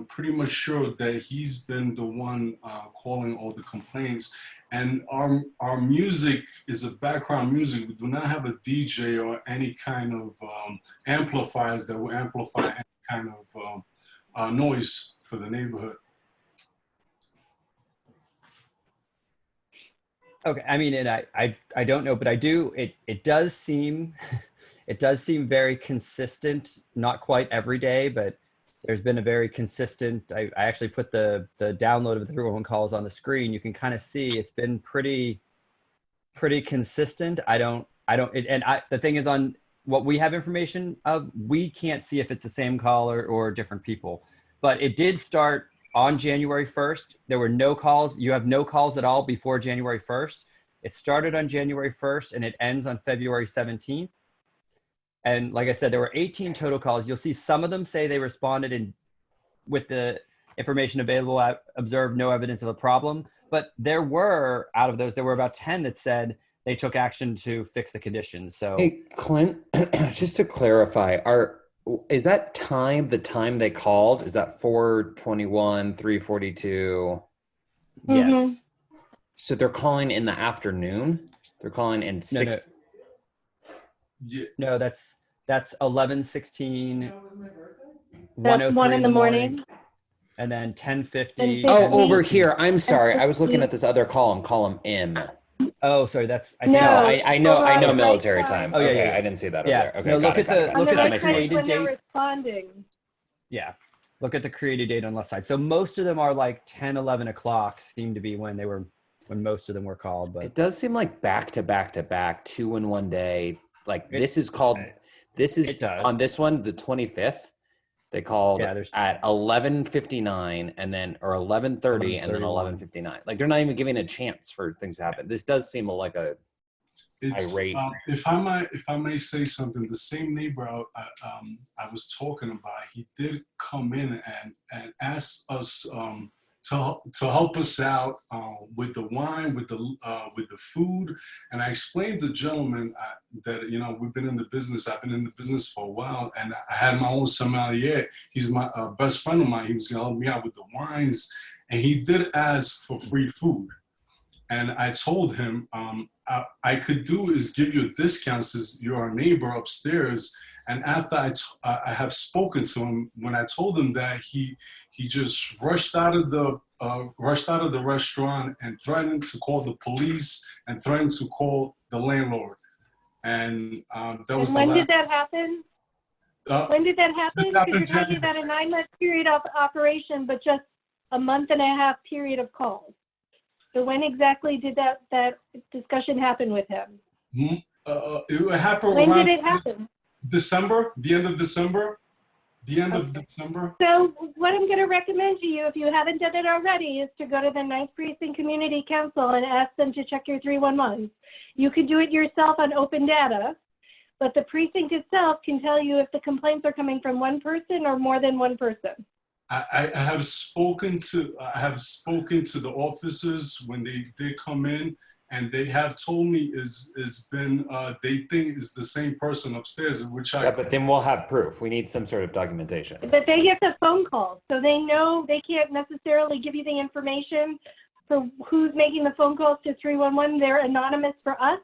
pretty much sure that he's been the one calling all the complaints. And our music is a background music. We do not have a DJ or any kind of amplifiers that will amplify any kind of noise for the neighborhood. Okay, I mean, and I don't know, but I do, it does seem, it does seem very consistent, not quite every day, but there's been a very consistent, I actually put the download of the 311 calls on the screen. You can kind of see it's been pretty consistent. The thing is, on what we have information of, we can't see if it's the same call or different people, but it did start on January 1st. There were no calls. You have no calls at all before January 1st. It started on January 1st and it ends on February 17th. And like I said, there were 18 total calls. You'll see some of them say they responded with the information available, observed no evidence of a problem. But there were, out of those, there were about 10 that said they took action to fix the conditions. So, hey, Clint, just to clarify, is that the time they called? Is that 4:21, 3:42? Yes. So they're calling in the afternoon? They're calling in 6? Yeah. No, that's 11:16. That's 1 in the morning. And then 10:50. Oh, over here. I'm sorry. I was looking at this other column M. Oh, sorry. That's I know military time. Oh, yeah, okay, yeah. I didn't see that over Yeah. there. Okay, No, got it. look at the When created they're date. responding. Yeah. Look at the created date on the left side. So most of them are like 10, 11 o'clock seem to be when most of them were called. But it does seem like back to back, 2 in one day. Like this is on this one, the 25th. They called at 11:59 and then, or 11:30 and then 11:59. Like they're not even giving a chance for things to happen. This does seem like a irate. If I may say something, the same neighbor I was talking about, he did come in and ask us to help us out with the wine, with the food. And I explained to the gentleman that, you know, we've been in the business. I've been in the business for a while, and I had my own sommelier. He's my best friend of mine. He was going to help me out with the wines, and he did ask for free food. And I told him I could do is give you a discount since you're our neighbor upstairs. And after I have spoken to him, when I told him that, he just rushed out of the restaurant and threatened to call the police and threatened to call the landlord. And that was when did that happen? When did that happen? Because you're talking about a 9-month period of operation, but just a month and a half period of calls. So when exactly did that discussion happen with him? It happened when around did it happen? December, the end of December. Of December. So what I'm going to recommend to you, if you haven't done it already, is to go to the 9th Precinct Community Council and ask them to check your 311s. You can do it yourself on open data, but the precinct itself can tell you if the complaints are coming from one person or more than one person. I have spoken to the officers when they did come in, and they have told me it's been they think it's the same person upstairs, which but then we'll have proof. We need some sort of documentation. But they get the phone calls, so they know they can't necessarily give you the information for who's making the phone calls to 311. They're anonymous for us,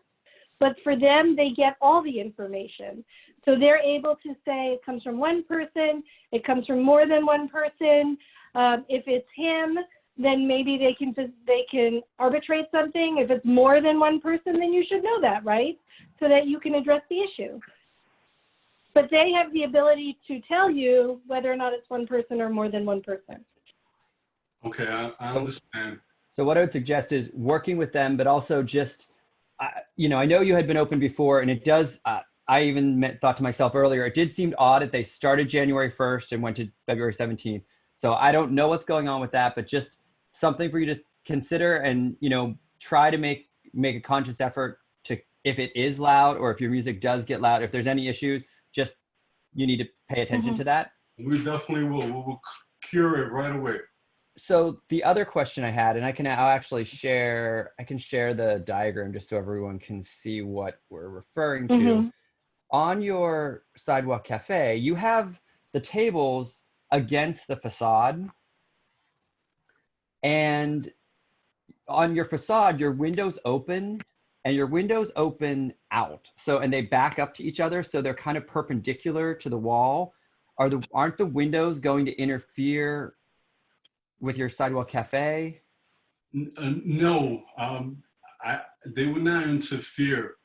but for them, they get all the information. So they're able to say it comes from one person, it comes from more than one person. If it's him, then maybe they can arbitrate something. If it's more than one person, then you should know that, right? So that you can address the issue. But they have the ability to tell you whether or not it's one person or more than one person. Okay, I understand. So what I would suggest is working with them, but also just, you know, I know you had been open before, and it does, I even thought to myself earlier, it did seem odd that they started January 1st and went to February 17th. So I don't know what's going on with that, but just something for you to consider and, you know, try to make a conscious effort to, if it is loud or if your music does get loud, if there's any issues, just, you need to pay attention to that. We definitely will. We will cure it right away. So the other question I had, and I'll actually share, I can share the diagram just so everyone can see what we're referring to. On your Sidewalk Cafe, you have the tables against the facade. And on your facade, your windows open and your windows open out. So, and they back up to each other. So they're kind of perpendicular to the wall. Aren't the windows going to interfere with your Sidewalk Cafe? No, they would not interfere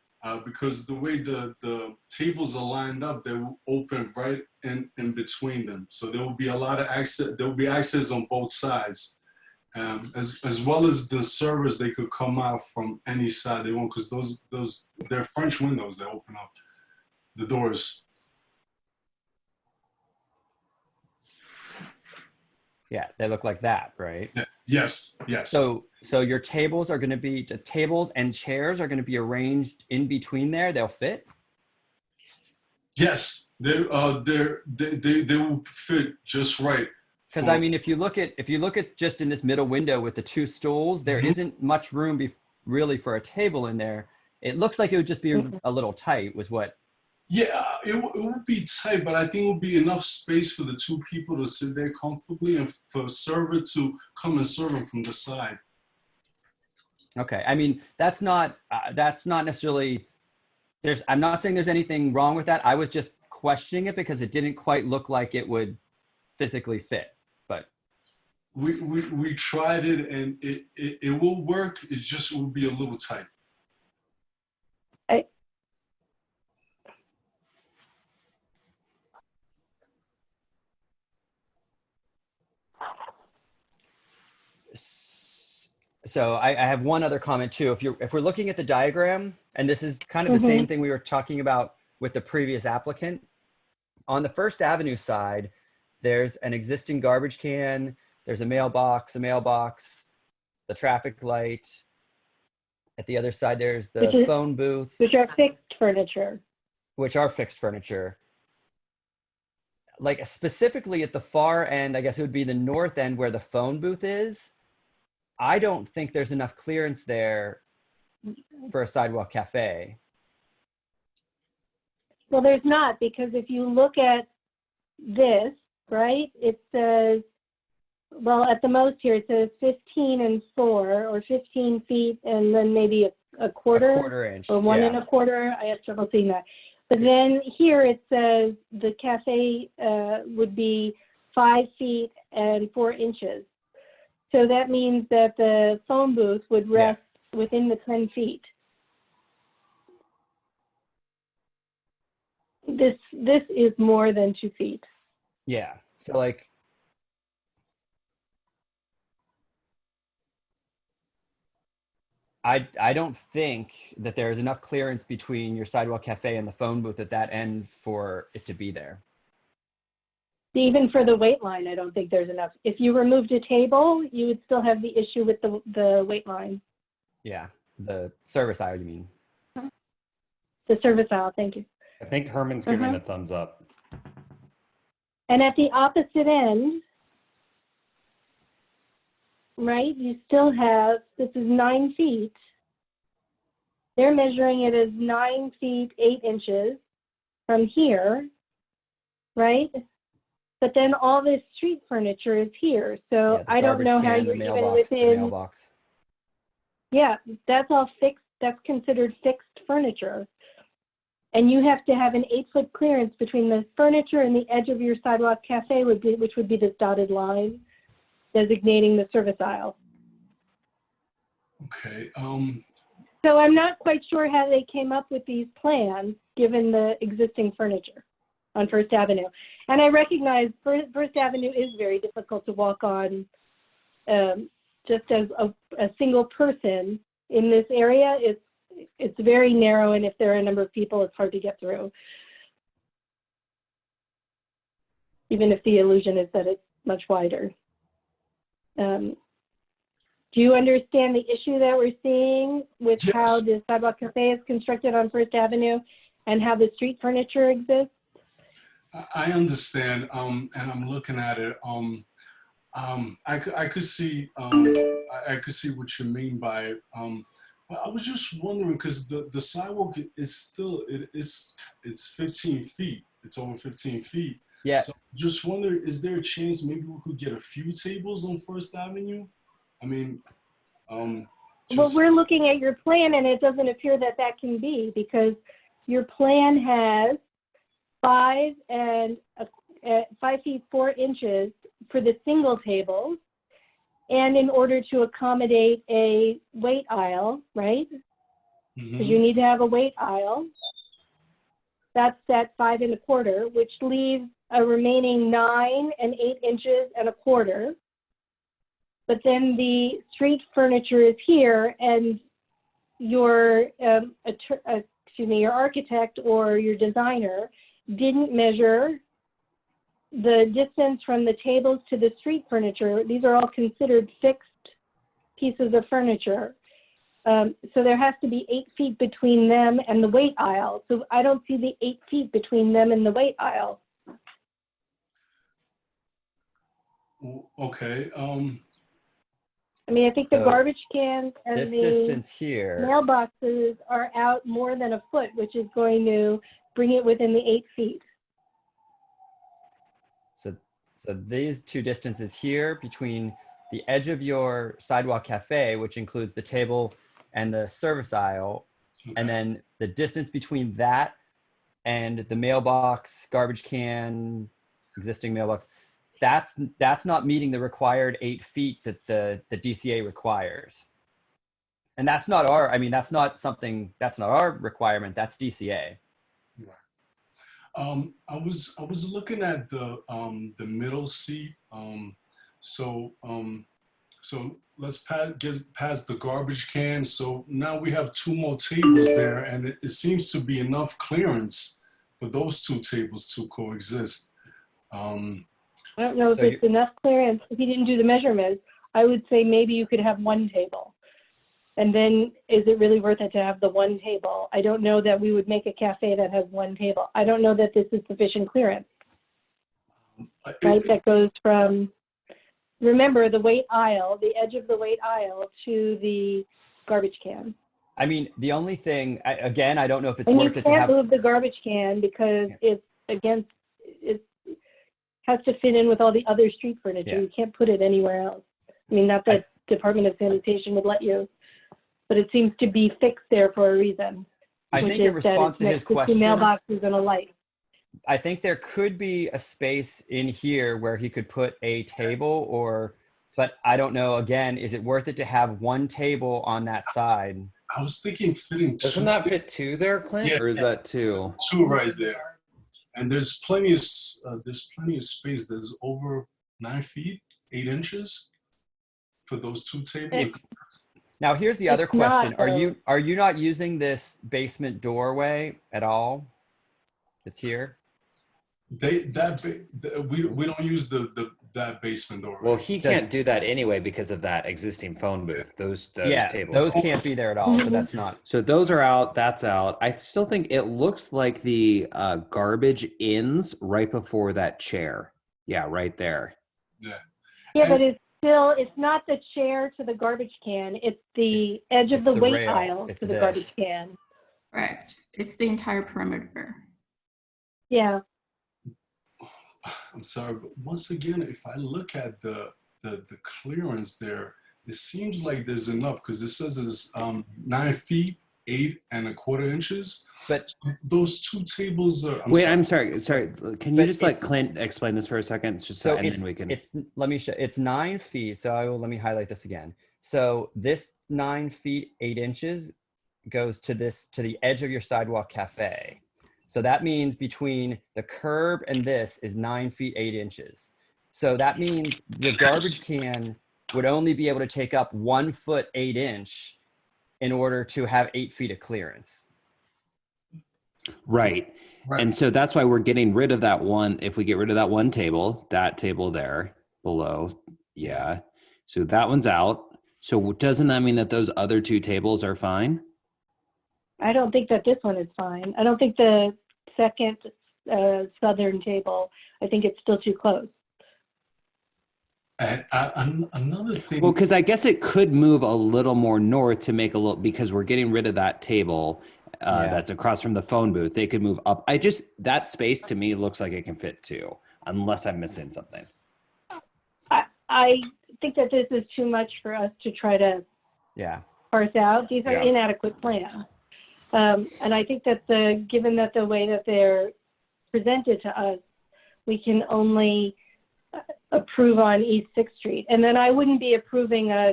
because the way the tables are lined up, they will open right in between them. So there will be a lot of access. There will be access on both sides, as well as the servers. They could come out from any side they want because those they're French windows that open up the doors. Yeah, they look like that, right? Yeah. Yes, yes. So your tables are going to be, the tables and chairs are going to be arranged in between there. They'll fit? Yes, they will fit just right. Because I mean, if you look at just in this middle window with the two stools, there isn't much room really for a table in there. It looks like it would just be a little tight was what. Yeah, it would be tight, but I think it would be enough space for the two people to sit there comfortably and for a server to come and serve them from the side. Okay, I mean, that's not necessarily, I'm not saying there's anything wrong with that. I was just questioning it because it didn't quite look like it would physically fit, but. We tried it and it will work. It just will be a little tight. So I have one other comment too. If we're looking at the diagram, and this is kind of the same thing we were talking about with the previous applicant, on the First Avenue side, there's an existing garbage can, there's a mailbox, the traffic light. At the other side, there's the phone booth. Which are fixed furniture. Like specifically at the far end, I guess it would be the north end where the phone booth is. I don't think there's enough clearance there for a Sidewalk Cafe. Well, there's not, because if you look at this, right, it says, well, at the most here, it says 15 and 4 or 15 feet and then maybe a quarter. A quarter inch. Or 1 1/4. I have trouble seeing that. But then here it says the cafe would be 5 feet and 4 inches. So that means that the phone booth would rest within the 10 feet. This is more than 2 feet. Yeah. So like, I don't think that there's enough clearance between your Sidewalk Cafe and the phone booth at that end for it to be there. Even for the weight line, I don't think there's enough. If you removed a table, you would still have the issue with the weight line. Yeah, the service aisle, you mean? The service aisle, thank you. I think Herman's giving a thumbs up. And at the opposite end, right, you still have, this is 9 feet. They're measuring it as 9 feet, 8 inches from here, right? But then all this street furniture is here. So Yeah, I don't know how you're even within. Yeah, that's all fixed. That's considered fixed furniture. And you have to have an 8-foot clearance between the furniture and the edge of your Sidewalk Cafe, which would be this dotted line designating the service aisle. Okay. So I'm not quite sure how they came up with these plans, given the existing furniture on First Avenue. And I recognize First Avenue is very difficult to walk on just as a single person in this area. it's very narrow, and if there are a number of people, it's hard to get through. Even if the illusion is that it's much wider. Do you understand the issue that we're seeing with Yes. how the Sidewalk Cafe is constructed on First Avenue and how the street furniture exists? I understand, and I'm looking at it. I could see I could see what you mean by. But I was just wondering because the sidewalk is still it's 15 feet. It's over 15 feet. Yeah. So just wonder, is there a chance maybe we could get a few tables on First Avenue? I mean, Well, we're looking at your plan, and it doesn't appear that that can be, because your plan has 5 feet 4 inches for the single tables, and in order to accommodate a wait aisle, right? Because you need to have a wait aisle. That's at 5 1/4, which leaves a remaining 9 1/8 inches and a quarter. But then the street furniture is here, and your your architect or your designer didn't measure the distance from the tables to the street furniture. These are all considered fixed pieces of furniture. So there has to be 8 feet between them and the wait aisle. So I don't see the 8 feet between them and the wait aisle. Okay. I mean, I think the So garbage cans and this the distance here, mailboxes are out more than a foot, which is going to bring it within the 8 feet. so these two distances here between the edge of your sidewalk cafe, which includes the table and the service aisle, and then the distance between that and the mailbox, garbage can, existing mailbox, that's not meeting the required 8 feet that the DCA requires. And that's not our, I mean, that's not our requirement, that's DCA. I was looking at the middle seat. So let's get past the garbage can. So now we have 2 more tables there, and it seems to be enough clearance for those 2 tables to coexist. I don't know if it's enough clearance. If you didn't do the measurements, I would say maybe you could have 1 table. And then is it really worth it to have the 1 table? I don't know that we would make a cafe that has 1 table. I don't know that this is sufficient clearance. Right, that goes from, remember, the wait aisle, the edge of the wait aisle to the garbage can. I mean, the only thing, again, I don't know if it's And worth you it to have. can't move the garbage can because it's against, it has to fit in with all the other street furniture. Yeah. You can't put it anywhere else. I mean, not that Department of Sanitation would let you, but it seems to be fixed there for a reason. I think in response to his question, 2 mailboxes and a light. I think there could be a space in here where he could put a table but I don't know, again, is it worth it to have 1 table on that side? I was thinking fitting 2. Doesn't that fit 2 there, Clint? Yeah. Or is that 2? 2 right there. And there's plenty of space. There's over 9 feet, 8 inches for those 2 tables. Now, here's the other question. not, Are you not using this basement doorway at all? It's here? We don't use that basement door. Well, he can't do that anyway because of that existing phone booth. Those tables. Those can't be there at all. So that's not. So those are out. That's out. I still think it looks like the garbage ends right before that chair. Yeah, right there. Yeah. Yeah, but it's not the chair to the garbage can. It's the edge of the wait rail. aisle It's to the this. garbage can. Correct. It's the entire perimeter. Yeah. I'm sorry, but once again, if I look at the clearance there, it seems like there's enough because it says it's 9 feet, 8 1/4 inches. But those 2 tables are. I'm sorry. Can you just let Clint explain this for a second? It's just and then we can. Let me show. It's 9 feet. So let me highlight this again. So this 9 feet 8 inches goes to the edge of your sidewalk cafe. So that means between the curb and this is 9 feet 8 inches. So that means the garbage can would only be able to take up 1 foot 8 inch in order to have 8 feet of clearance. Right. And so that's why we're getting rid of that one. If we get rid of that table there below, yeah. So that one's out. So doesn't that mean that those other 2 tables are fine? I don't think that this one is fine. I don't think the second southern table, I think it's still too close. Another thing. Well, because I guess it could move a little more north to make a little, because we're getting rid of that table that's across from the phone booth. They could move up. That space to me looks like it can fit 2, unless I'm missing something. I think that this is too much for us to try to parse out. These are inadequate plans. And I think that given that the way that they're presented to us, we can only approve on East 6th Street. And then I wouldn't be approving a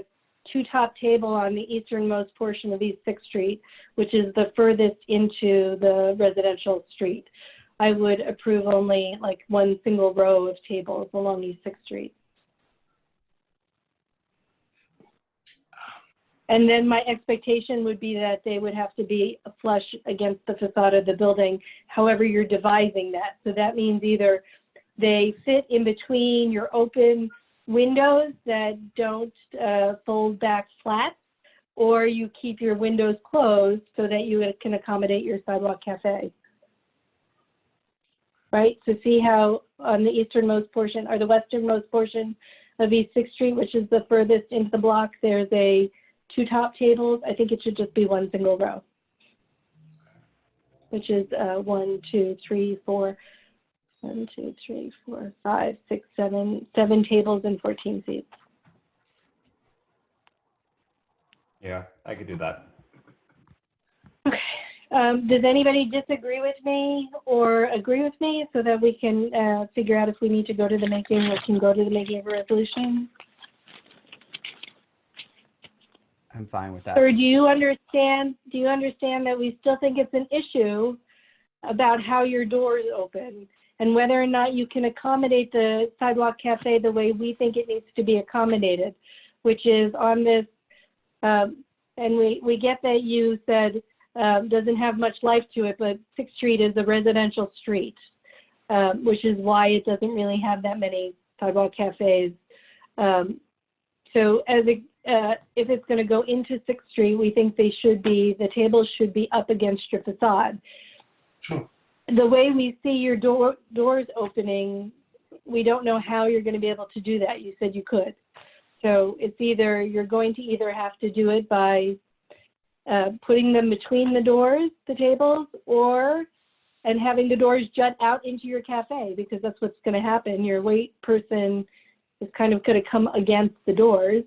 2-top table on the easternmost portion of East 6th Street, which is the furthest into the residential street. I would approve only like 1 single row of tables along East 6th Street. And then my expectation would be that they would have to be flush against the facade of the building, however you're devising that. So that means either they fit in between your open windows that don't fold back flat, or you keep your windows closed so that you can accommodate your sidewalk cafe. Right? So see how on the easternmost portion or the westernmost portion of East 6th Street, which is the furthest into the block, there's a 2 top tables. I think it should just be 1 single row, which is 1, 2, 3, 4, 1, 2, 3, 4, 5, 6, 7 tables and 14 seats. Yeah, I could do that. Okay. Does anybody disagree with me or agree with me so that we can figure out if we need to go to the making or can go to the making of a resolution? I'm fine with that. Or do you understand that we still think it's an issue about how your doors open and whether or not you can accommodate the sidewalk cafe the way we think it needs to be accommodated, which is on this, and we get that you said doesn't have much life to it, but 6th Street is a residential street, which is why it doesn't really have that many sidewalk cafes. So if it's going to go into 6th Street, we think the tables should be up against your facade. Sure. The way we see your doors opening, we don't know how you're going to be able to do that. You said you could. So it's you're going to either have to do it by putting them between the doors, the tables, and having the doors jut out into your cafe, because that's what's going to happen. Your wait person is kind of going to come against the doors,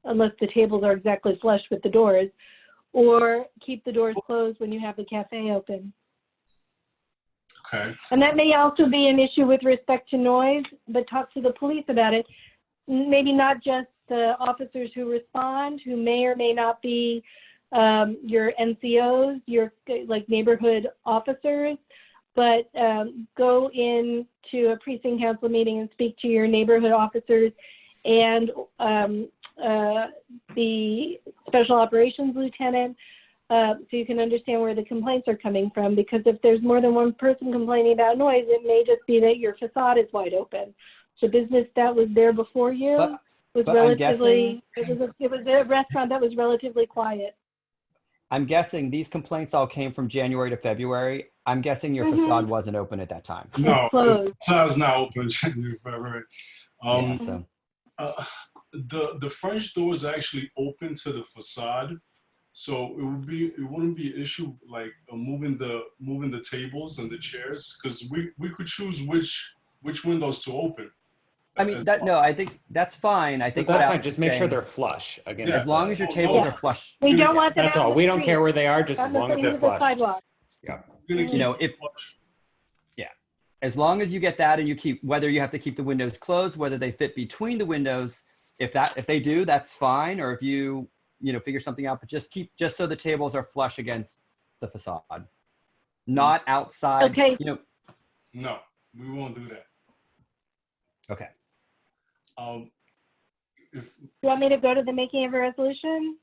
unless the tables are exactly flush with the doors, or keep the doors closed when you have the cafe open. Okay. And that may also be an issue with respect to noise, but talk to the police about it. Maybe not just the officers who respond, who may or may not be your NCOs, your like neighborhood officers, but go into a precinct council meeting and speak to your neighborhood officers and the special operations lieutenant, so you can understand where the complaints are coming from. Because if there's more than one person complaining about noise, it may just be that your facade is wide open. The business that was there before you was relatively, it was a restaurant that was relatively quiet. I'm guessing these complaints all came from January to February. I'm guessing your facade wasn't open at that time. No, the facade's not open in January, February. The French door is actually open to the facade, so it wouldn't be an issue like moving the tables and the chairs, because we could choose which windows to open. I mean, I think that's fine. I think that's fine. Just make sure they're flush against. As long as your tables are flush. We don't want them. That's all. We don't care where they are, just as long as they're flush. Yeah. As long as you get that, and you keep, whether you have to keep the windows closed, whether they fit between the windows, if they do, that's fine. Or if you figure something out, but just so the tables are flush against the facade, not outside. Okay. No, we won't do that. Okay. You want me to go to the making of a resolution?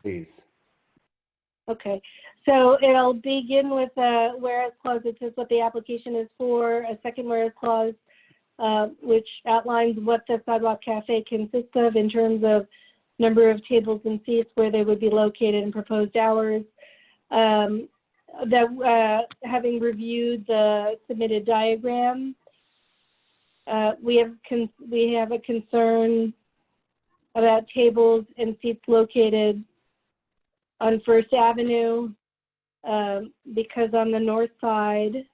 Please. Okay, so it'll begin with a whereas clause that says what the application is for, a second whereas clause, which outlines what the Sidewalk Cafe consists of in terms of number of tables and seats, where they would be located, and proposed hours. Having reviewed the submitted diagram, we have a concern about tables and seats located on First Avenue, because on the north side,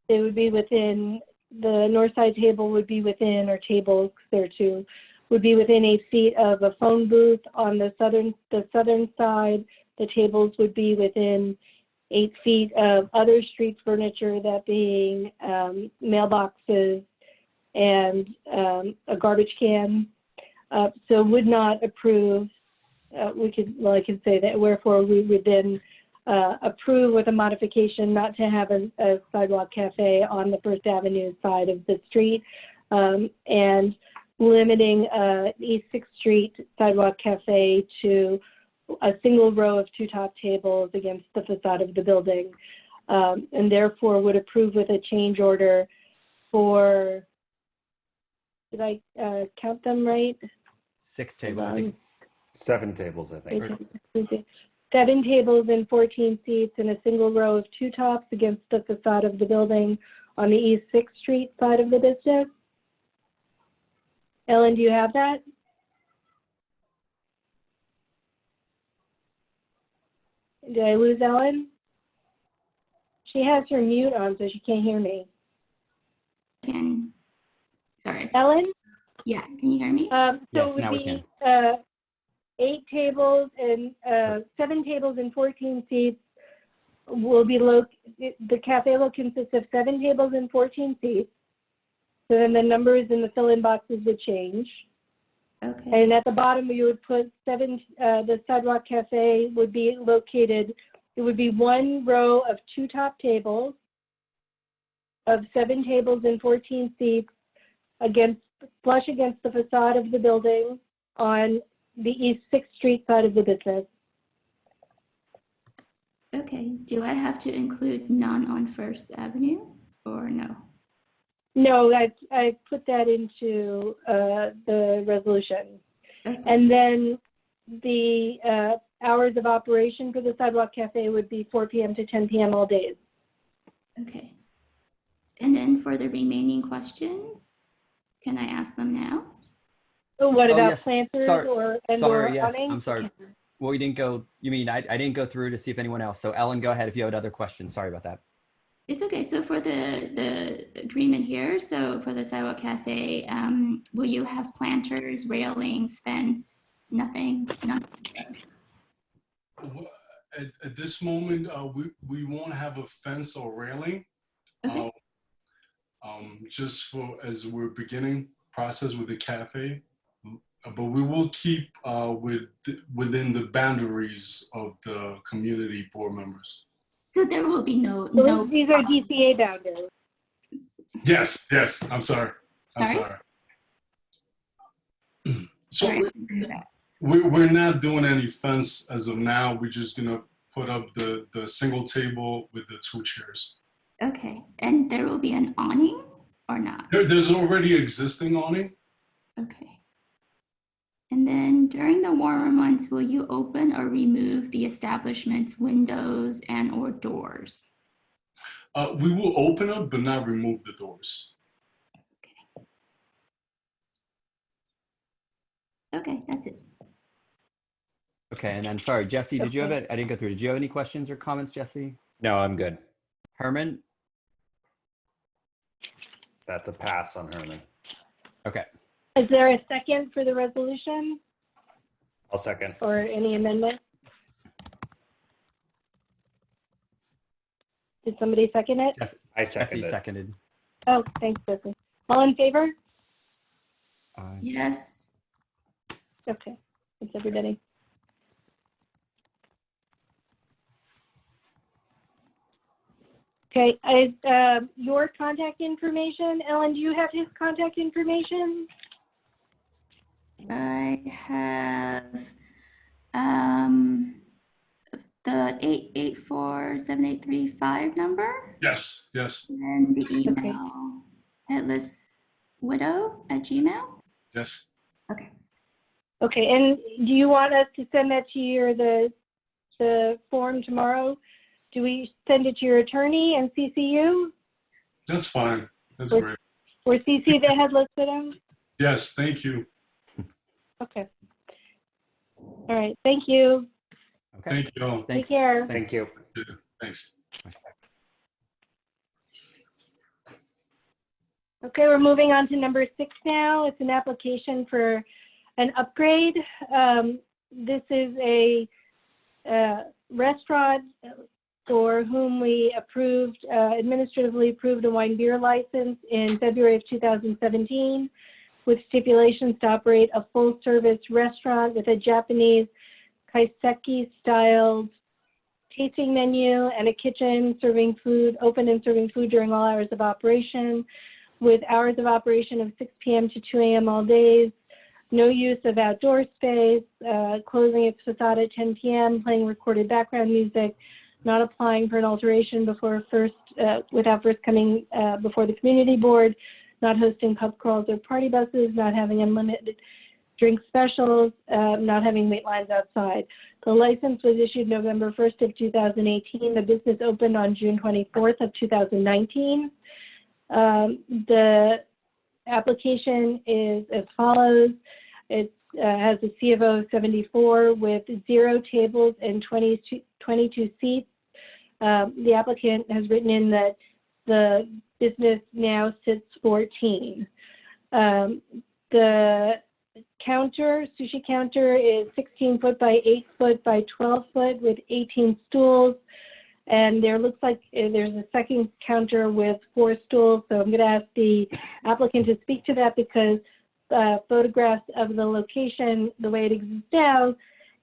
they would be within, the north side table would be within, or tables, there too, would be within 8 feet of a phone booth. On the southern side, the tables would be within 8 feet of other street furniture, that being mailboxes and a garbage can. So would not approve. I could say that, wherefore we would then approve with a modification not to have a Sidewalk Cafe on the First Avenue side of the street, and limiting East 6th Street Sidewalk Cafe to a single row of 2 top tables against the facade of the building, and therefore would approve with a change order for, did I count them right? 6 tables, I think. 7 tables, I think. 7 tables and 14 seats in a single row of 2 tops against the facade of the building on the East 6th Street side of the business. Ellen, do you have that? Did I lose Ellen? She has her mute on, so she can't hear me. Sorry. Ellen? Yeah, can you hear me? So Yes, it would now we be can. 8 tables and 7 tables and 14 seats will be the cafe will consist of 7 tables and 14 seats. So then the numbers in the fill-in boxes would change. Okay. And at the bottom, you would put 7, the Sidewalk Cafe would be located, it would be 1 row of 2 top tables of 7 tables and 14 seats flush against the facade of the building on the East 6th Street side of the business. Okay, do I have to include none on First Avenue or no? No, I put that into the resolution. Okay. And then the hours of operation for the Sidewalk Cafe would be 4 p.m. to 10 p.m. all days. Okay. And then for the remaining questions, can I ask them now? So what about Yes. planters Sorry, yes, awning? I'm sorry. Well, we didn't go, you mean, I didn't go through to see if anyone else. So Ellen, go ahead if you have other questions. Sorry about that. It's okay. So for the agreement here, so for the Sidewalk Cafe, will you have planters, railings, fence, nothing? None? At this moment, we won't have a fence or railing. Okay. Just as we're beginning process with the cafe, but we will keep within the boundaries of the community board members. So there will be no. These are DCA boundaries. Yes. I'm sorry. So we're not doing any fence as of now. We're just gonna put up the single table with the 2 chairs. Okay, and there will be an awning or not? There's already existing awning. Okay. And then during the warmer months, will you open or remove the establishment's windows and or doors? We will open up, but not remove the doors. Okay, that's it. Okay, and then sorry, Jesse, did you have it? I didn't go through. Did you have any questions or comments, Jesse? No, I'm good. Herman? That's a pass on Herman. Okay. Is there a second for the resolution I'll second. or any amendment? Did somebody second it? Yes, I second Jesse it. seconded. Oh, thanks, Jesse. All in favor? Yes. Okay, thanks everybody. Okay, your contact information, Ellen, do you have his contact information? I have the 884-7835 number? Yes, yes, And the email, headlesswidow@gmail? yes. Okay. Okay, and do you want us to send that to your, the form tomorrow? Do we send it to your attorney and CC you? That's fine. That's Or- great. Or CC the Headless Widow? Yes, thank you. Okay. All right, thank you. Okay. Thank you all. Take Thanks. care. Thank you. Thanks. Okay, we're moving on to number 6 now. It's an application for an upgrade. This is a restaurant for whom we approved, administratively approved a wine beer license in February of 2017 with stipulations to operate a full-service restaurant with a Japanese kaiseki-styled tasting menu and a kitchen serving food, open and serving food during all hours of operation, with hours of operation of 6 p.m. to 2 a.m. all days, no use of outdoor space, closing its facade at 10 p.m., playing recorded background music, not applying for an alteration before without first coming before the community board, not hosting pub crawls or party buses, not having unlimited drink specials, not having wait lines outside. The license was issued November 1st of 2018. The business opened on June 24th of 2019. The application is as follows. It has a C of O 74 with 0 tables and 22 seats. The applicant has written in that the business now sits 14. The counter, sushi counter, is 16 foot by 8 foot by 12 foot with 18 stools. And there looks like there's a second counter with 4 stools. So I'm going to ask the applicant to speak to that because photographs of the location, the way it exists now,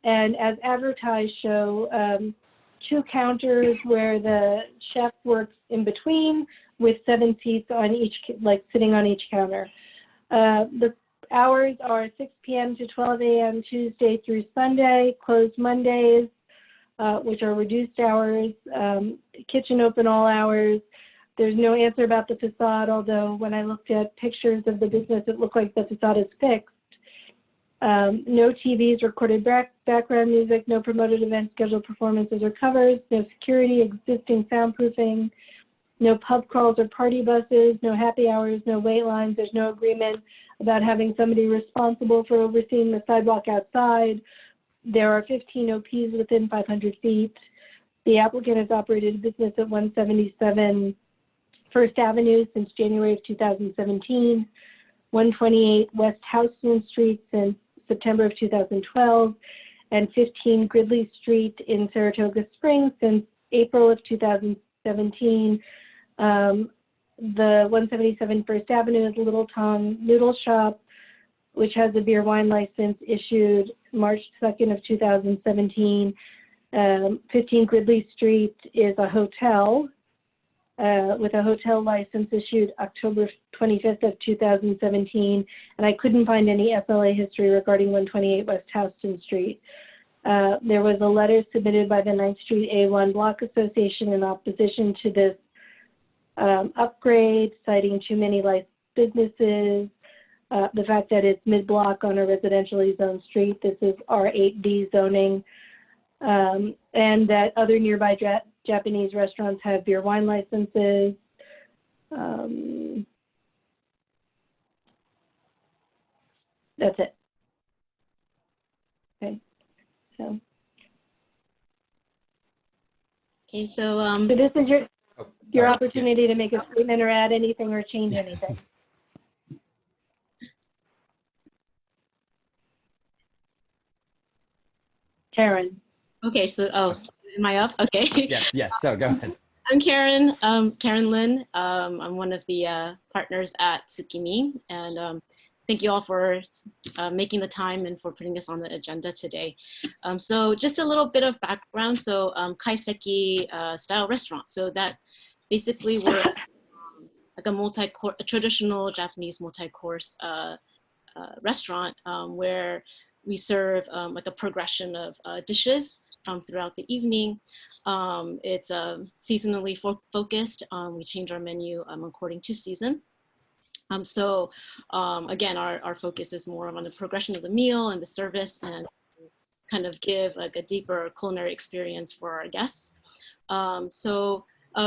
and as advertised show 2 counters where the chef works in between with 7 seats on each, like sitting on each counter. The hours are 6 p.m. to 12 a.m. Tuesday through Sunday, closed Mondays, which are reduced hours, kitchen open all hours. There's no answer about the facade, although when I looked at pictures of the business, it looked like the facade is fixed. No TVs, recorded background music, no promoted events, scheduled performances or covers, no security, existing soundproofing, no pub crawls or party buses, no happy hours, no wait lines. There's no agreement about having somebody responsible for overseeing the sidewalk outside. There are 15 OPs within 500 feet. The applicant has operated a business at 177 First Avenue since January of 2017, 128 West Houston Street since September of 2012, and 15 Gridley Street in Saratoga Springs since April of 2017. The 177 First Avenue is a Little Tom Noodle Shop, which has a beer wine license issued March 2nd of 2017. 15 Gridley Street is a hotel with a hotel license issued October 25th of 2017, and I couldn't find any SLA history regarding 128 West Houston Street. There was a letter submitted by the 9th Street A1 Block Association in opposition to this upgrade, citing too many licensed businesses, the fact that it's mid-block on a residentially zoned street. This is R8D zoning, and that other nearby Japanese restaurants have beer wine licenses. That's it. Okay, so. Okay, so So this is your opportunity to make a statement or add anything or change anything. Karen. okay, so am I up? Okay. Yes. So go ahead. I'm Karen. Karen Lin. I'm one of the partners at Tsukimi, and thank you all for making the time and for putting this on the agenda today. So just a little bit of background. So kaiseki style restaurant. So that basically we're like a traditional Japanese multi-course restaurant where we serve like a progression of dishes throughout the evening. It's seasonally focused. We change our menu according to season. Again, our focus is more on the progression of the meal and the service, and kind of give like a deeper culinary experience for our guests.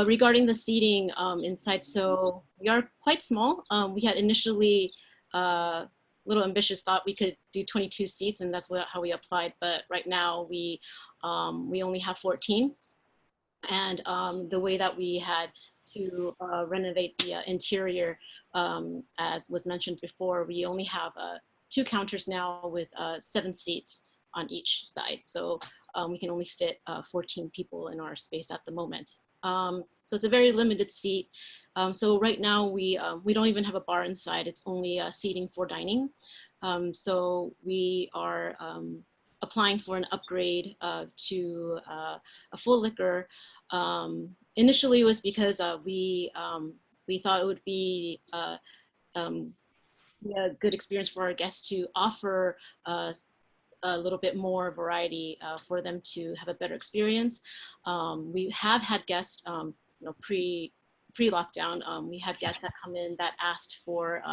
Regarding the seating inside, so we are quite small. We had initially a little ambitious, thought we could do 22 seats, and that's how we applied. But right now we only have 14. And the way that we had to renovate the interior, as was mentioned before, we only have 2 counters now with 7 seats on each side. So we can only fit 14 people in our space at the moment. So it's a very limited seat. So right now we don't even have a bar inside. It's only seating for dining. So we are applying for an upgrade to a full liquor. Initially it was because we thought it would be a good experience for our guests to offer a little bit more variety for them to have a better experience. We have had guests, pre-lockdown, we had guests that come in that asked for,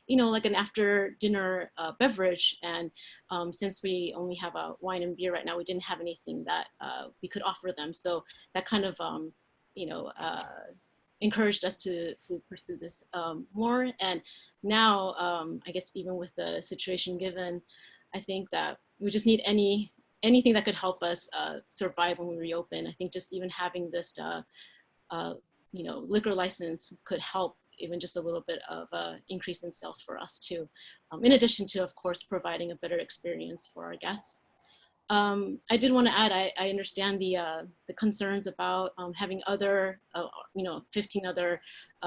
like an after dinner beverage. And since we only have a wine and beer right now, we didn't have anything that we could offer them. So that kind of, encouraged us to pursue this more. And now, I guess even with the situation given, I think that we just need anything that could help us survive when we reopen. I think just even having this, liquor license could help even just a little bit of increase in sales for us too. In addition to, of course, providing a better experience for our guests. I did want to add, I understand the concerns about having other, 15 other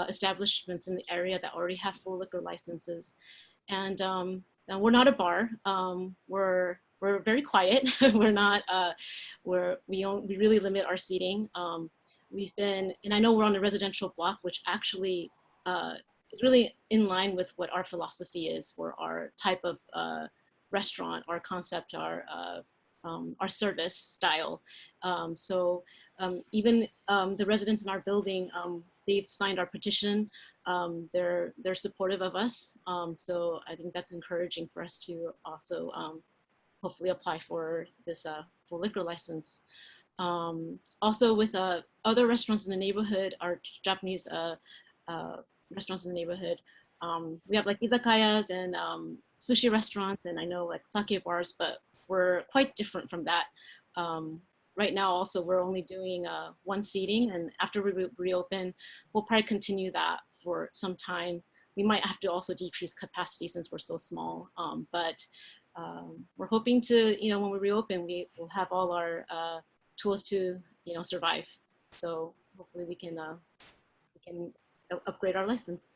establishments in the area that already have full liquor licenses. And we're not a bar. We're very quiet. We're not. We really limit our seating. We've been, and I know we're on a residential block, which actually is really in line with what our philosophy is for our type of restaurant, our concept, our service style. Even the residents in our building, they've signed our petition. They're supportive of us. So I think that's encouraging for us to also hopefully apply for this full liquor license. Also with other restaurants in the neighborhood, our Japanese restaurants in the neighborhood, we have like izakayas and sushi restaurants, and I know like sake bars, but we're quite different from that. Right now also we're only doing 1 seating, and after we reopen, we'll probably continue that for some time. We might have to also decrease capacity since we're so small, but we're hoping to, when we reopen, we will have all our tools to, survive. So hopefully we can upgrade our license.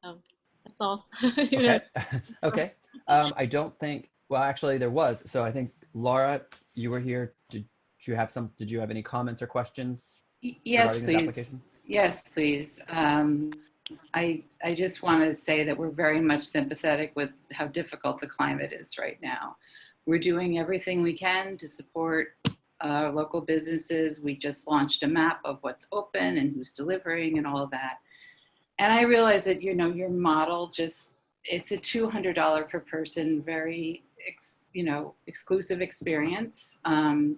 That's all. Okay. Okay. I don't think, well, actually there was. So I think Laura, you were here. Did you have any comments or questions? Yes, regarding this please. application? Yes, please. I just want to say that we're very much sympathetic with how difficult the climate is right now. We're doing everything we can to support local businesses. We just launched a map of what's open and who's delivering and all of that. And I realize that, your model it's a $200 per person, very, exclusive experience.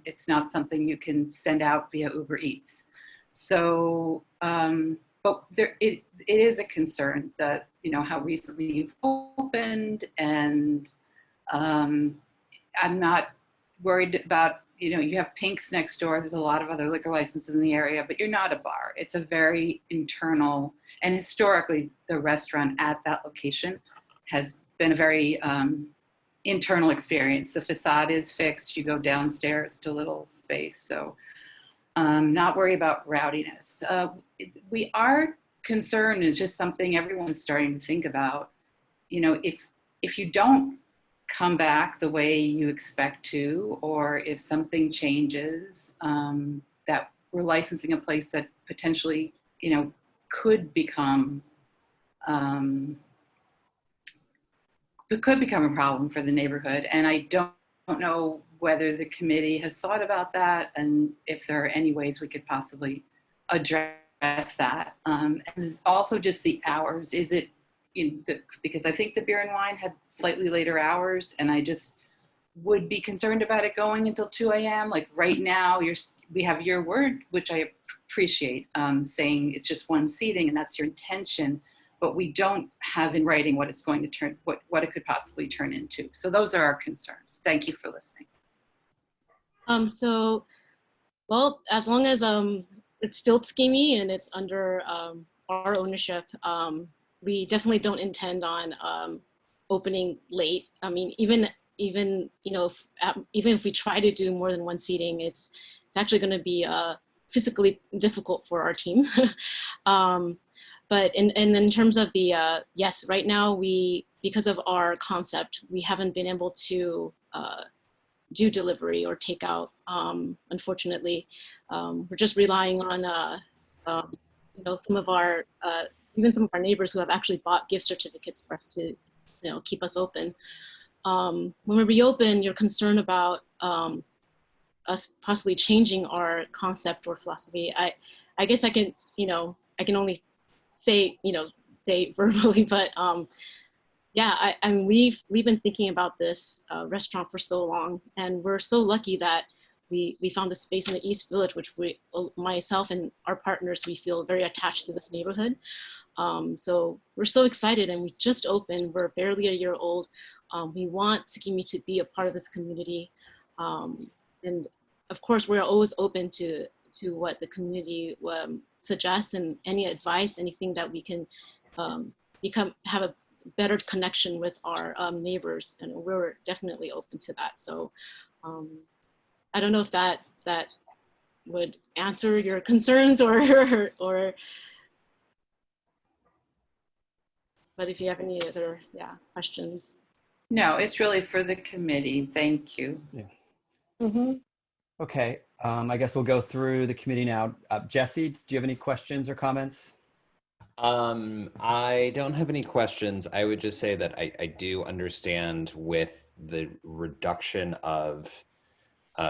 It's not something you can send out via Uber Eats. So, but it is a concern that, how recently you've opened, and I'm not worried about, you have Pink's next door. There's a lot of other liquor licenses in the area, but you're not a bar. It's a very internal, and historically the restaurant at that location has been a very internal experience. The facade is fixed. You go downstairs to a little space. So not worry about rowdiness. We are concerned, is just something everyone's starting to think about. If you don't come back the way you expect to, or if something changes, that we're licensing a place that potentially, could become it could become a problem for the neighborhood. And I don't know whether the committee has thought about that and if there are any ways we could possibly address that. And also just the hours. Is it because I think the beer and wine had slightly later hours, and I just would be concerned about it going until 2 a.m. Like right now, we have your word, which I appreciate, saying it's just one seating and that's your intention, but we don't have in writing what it's going to turn, what it could possibly turn into. So those are our concerns. Thank you for listening. Well, as long as it's still Tsukimi and it's under our ownership, we definitely don't intend on opening late. I mean, even if we try to do more than one seating, it's actually going to be physically difficult for our team. But in terms of the yes, right now because of our concept, we haven't been able to do delivery or takeout. Unfortunately, we're just relying on some of our even some of our neighbors who have actually bought gift certificates for us to keep us open. When we reopen, you're concerned about us possibly changing our concept or philosophy. I guess I can only say verbally, but yeah, I mean, we've been thinking about this restaurant for so long, and we're so lucky that we found the space in the East Village, which myself and our partners, we feel very attached to this neighborhood. So we're so excited, and we just opened. We're barely a year old. We want Tsukimi to be a part of this community, and of course, we're always open to what the community suggests and any advice, anything that we can have a better connection with our neighbors, and we're definitely open to that. So I don't know if that would answer your concerns or but if you have any other questions. No, it's really for the committee. Thank you. Yeah. Mm-hmm. Okay, I guess we'll go through the committee now. Jesse, do you have any questions or comments? I don't have any questions. I would just say that I do understand with the reduction of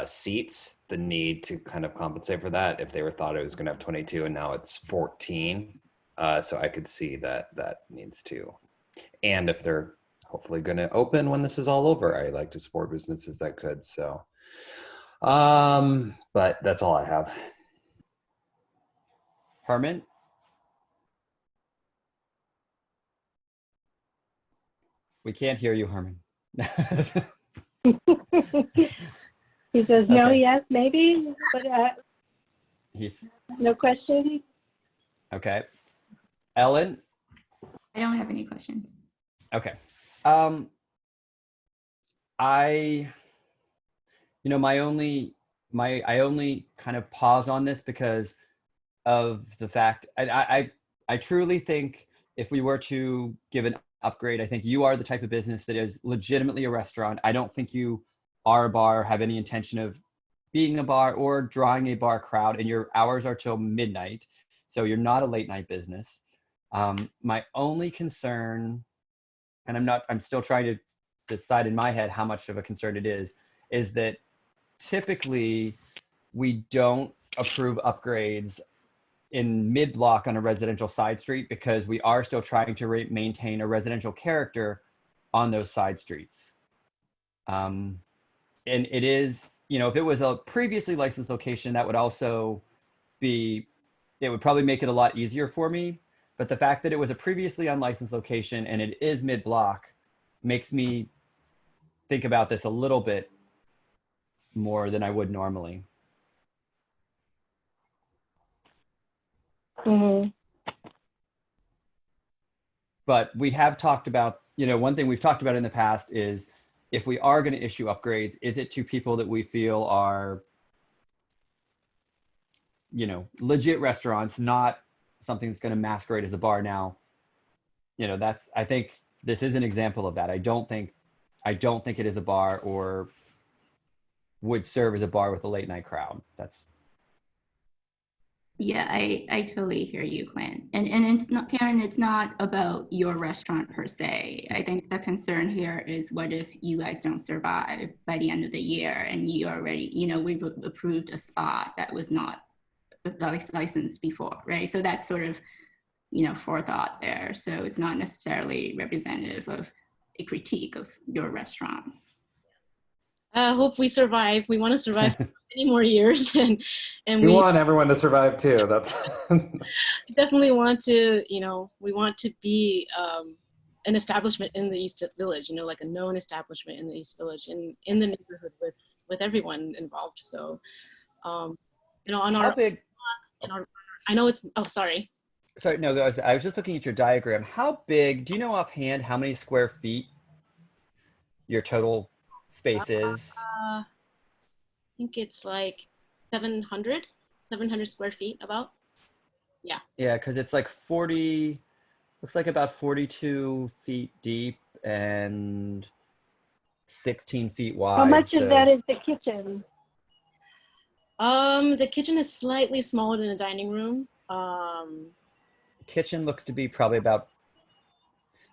seats, the need to kind of compensate for that. If they thought it was going to have 22 and now it's 14. So I could see that needs to. And if they're hopefully going to open when this is all over, I like to support businesses that could. So, but that's all I have. Herman? We can't hear you, Herman. He says no, Okay. yes, maybe, but no questions. Okay. Ellen? I don't have any questions. Okay. I only kind of pause on this because of the fact I truly think if we were to give an upgrade, I think you are the type of business that is legitimately a restaurant. I don't think you are a bar, have any intention of being a bar or drawing a bar crowd, and your hours are till midnight. So you're not a late night business. My only concern, and I'm still trying to decide in my head how much of a concern it is that typically we don't approve upgrades in mid-block on a residential side street because we are still trying to maintain a residential character on those side streets. And it is, if it was a previously licensed location, that would also be, it would probably make it a lot easier for me. But the fact that it was a previously unlicensed location and it is mid-block makes me think about this a little bit more than I would normally. Mm-hmm. But we have talked about, one thing we've talked about in the past is if we are going to issue upgrades, is it to people that we feel are, legit restaurants, not something that's going to masquerade as a bar. Now, I think this is an example of that. I don't think it is a bar or would serve as a bar with a late night crowd. Yeah, I totally hear you, Clint. And it's not, Karen, it's not about your restaurant per se. I think the concern here is what if you guys don't survive by the end of the year and you already, you know, we've approved a spot that was not licensed before, right? So that's sort of, you know, forethought there. So it's not necessarily representative of a critique of your restaurant. I hope we survive. We want to survive for many more years, and we want everyone to survive too. That's definitely want to, you know, we want to be an establishment in the East Village, you know, like a known establishment in the East Village and in the neighborhood with everyone involved. So, you know, on How big? I know it's. Oh, sorry. Sorry, no, I was just looking at your diagram. How big? Do you know offhand how many square feet your total space is? I think it's like 700 square feet about. Yeah. Yeah, because it's like 40, looks like about 42 feet deep and 16 feet wide. How much of that is the kitchen? The kitchen is slightly smaller than the dining room. Kitchen looks to be probably about,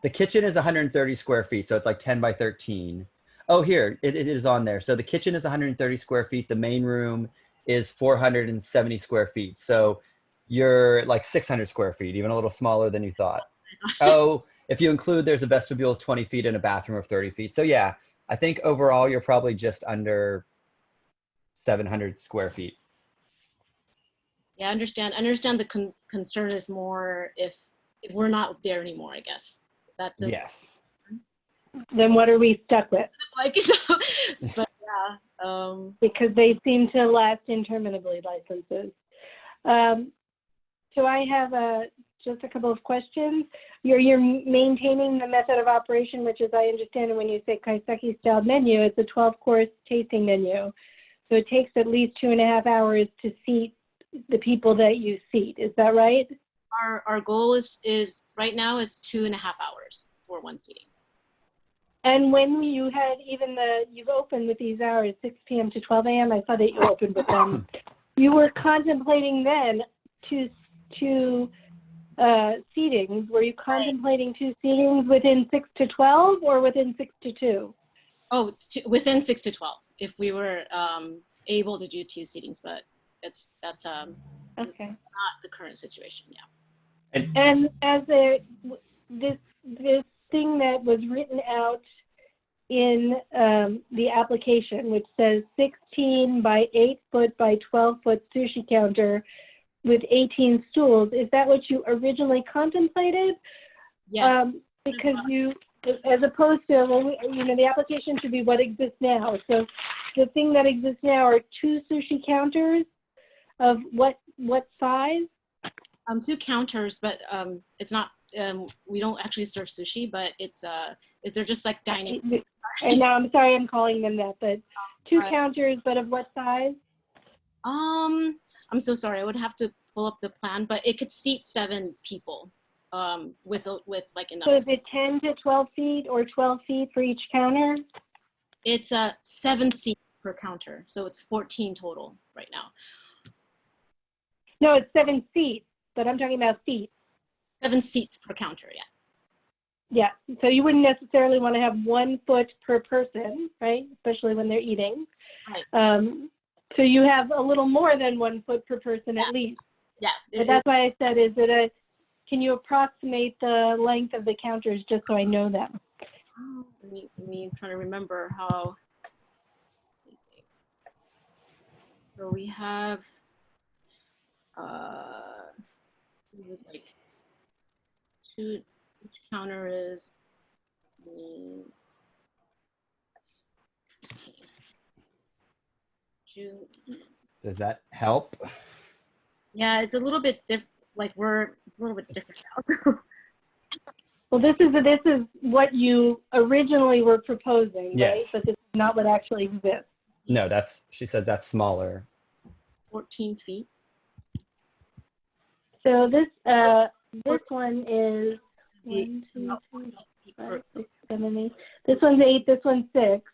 the kitchen is 130 square feet, so it's like 10 by 13. Oh, here, it is on there. So the kitchen is 130 square feet. The main room is 470 square feet. So you're like 600 square feet, even a little smaller than you thought. Oh, if you include, there's a vestibule of 20 feet and a bathroom of 30 feet. So yeah, I think overall you're probably just under 700 square feet. Yeah, I understand. I understand the concern is more if we're not there anymore, I guess. That's the yes. Then what are we stuck with? Like, so, but yeah. Because they seem to last interminably, licenses. So I have just a couple of questions. You're maintaining the method of operation, which, as I understand it, when you say kaiseki style menu, it's a 12-course tasting menu. So it takes at least 2.5 hours to seat the people that you seat. Is that right? Our goal is right now is 2.5 hours for one seating. And when you had you've opened with these hours, 6 p.m. to 12 a.m., I saw that you opened with them. You were contemplating then two seatings. Were you contemplating two seatings within 6 to 12 or within 6 to 2? Oh, within 6 to 12, if we were able to do 2 seatings, but that's okay. Not the current situation, yeah. And as this thing that was written out in the application, which says 16 by 8 foot by 12 foot sushi counter with 18 stools, is that what you originally contemplated? Yes. Because you, as opposed to, well, you know, the application should be what exists now. So the thing that exists now are 2 sushi counters of what size? 2 counters, but it's not. We don't actually serve sushi, but they're just like dining. And now I'm sorry I'm calling them that, but 2 counters, but of what size? I'm so sorry. I would have to pull up the plan, but it could seat 7 people. With like enough. So is it 10 to 12 feet or 12 feet for each counter? It's 7 seats per counter, so it's 14 total right now. No, it's 7 seats, but I'm talking about feet. 7 seats per counter, yeah. Yeah, so you wouldn't necessarily want to have 1 foot per person, right? Especially when they're eating. Right. So you have a little more than 1 foot per person at least. Yeah. But that's why I said, can you approximate the length of the counters just so I know them? Let me try to remember how. So we have, it was like 2, each counter is 15. Does that help? Yeah, it's a little bit different. Like it's a little bit different now. Well, this is what you originally were proposing, yes. Right? But this is not what actually exists. No, she says that's smaller. 14 feet. So this one is 1, 2, 3, 4, 5, 6, 7, 8. This one's 8. This one's 6.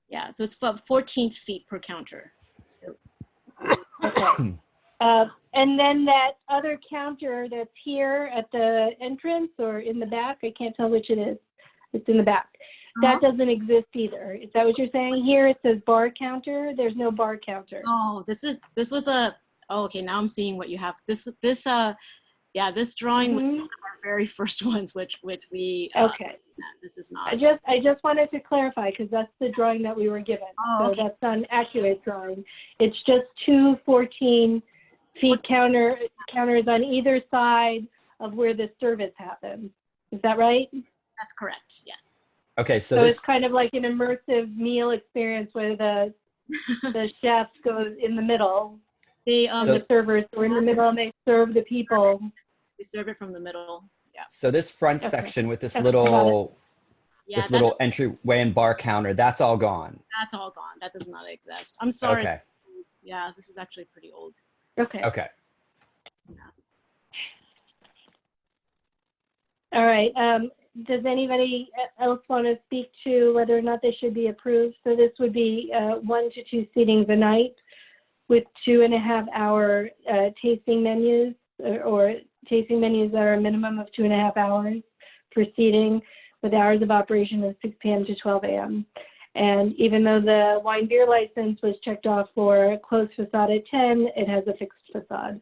Yeah, so it's about 14 feet per counter. Okay. And then that other counter that's here at the entrance or in the back, I can't tell which it is. It's in the back. That doesn't exist either. Is that what you're saying? Here it says bar counter. There's no bar counter. Oh, this was a, oh, okay, now I'm seeing what you have. This drawing was one of our very first ones, which we, okay. This is not. I just wanted to clarify because that's the drawing that we were given. Oh, okay. So that's not an accurate drawing. It's just two 14-feet counters on either side of where the service happens. Is that right? That's correct, yes. Okay, so it's kind of like an immersive meal experience where the chef goes in the middle. The servers are in the middle and they serve the people. We serve it from the middle. Yeah. So this front section with this little little entryway and bar counter, that's all gone. That's all gone. That does not exist. I'm sorry. Okay. Yeah, this is actually pretty old. Okay. Okay. Yeah. All right. Does anybody else want to speak to whether or not they should be approved? So this would be 1 to 2 seatings a night with 2.5-hour tasting menus or tasting menus that are a minimum of 2.5 hours for seating with hours of operation of 6 p.m. to 12 a.m. And even though the wine beer license was checked off for closed facade at 10, it has a fixed facade.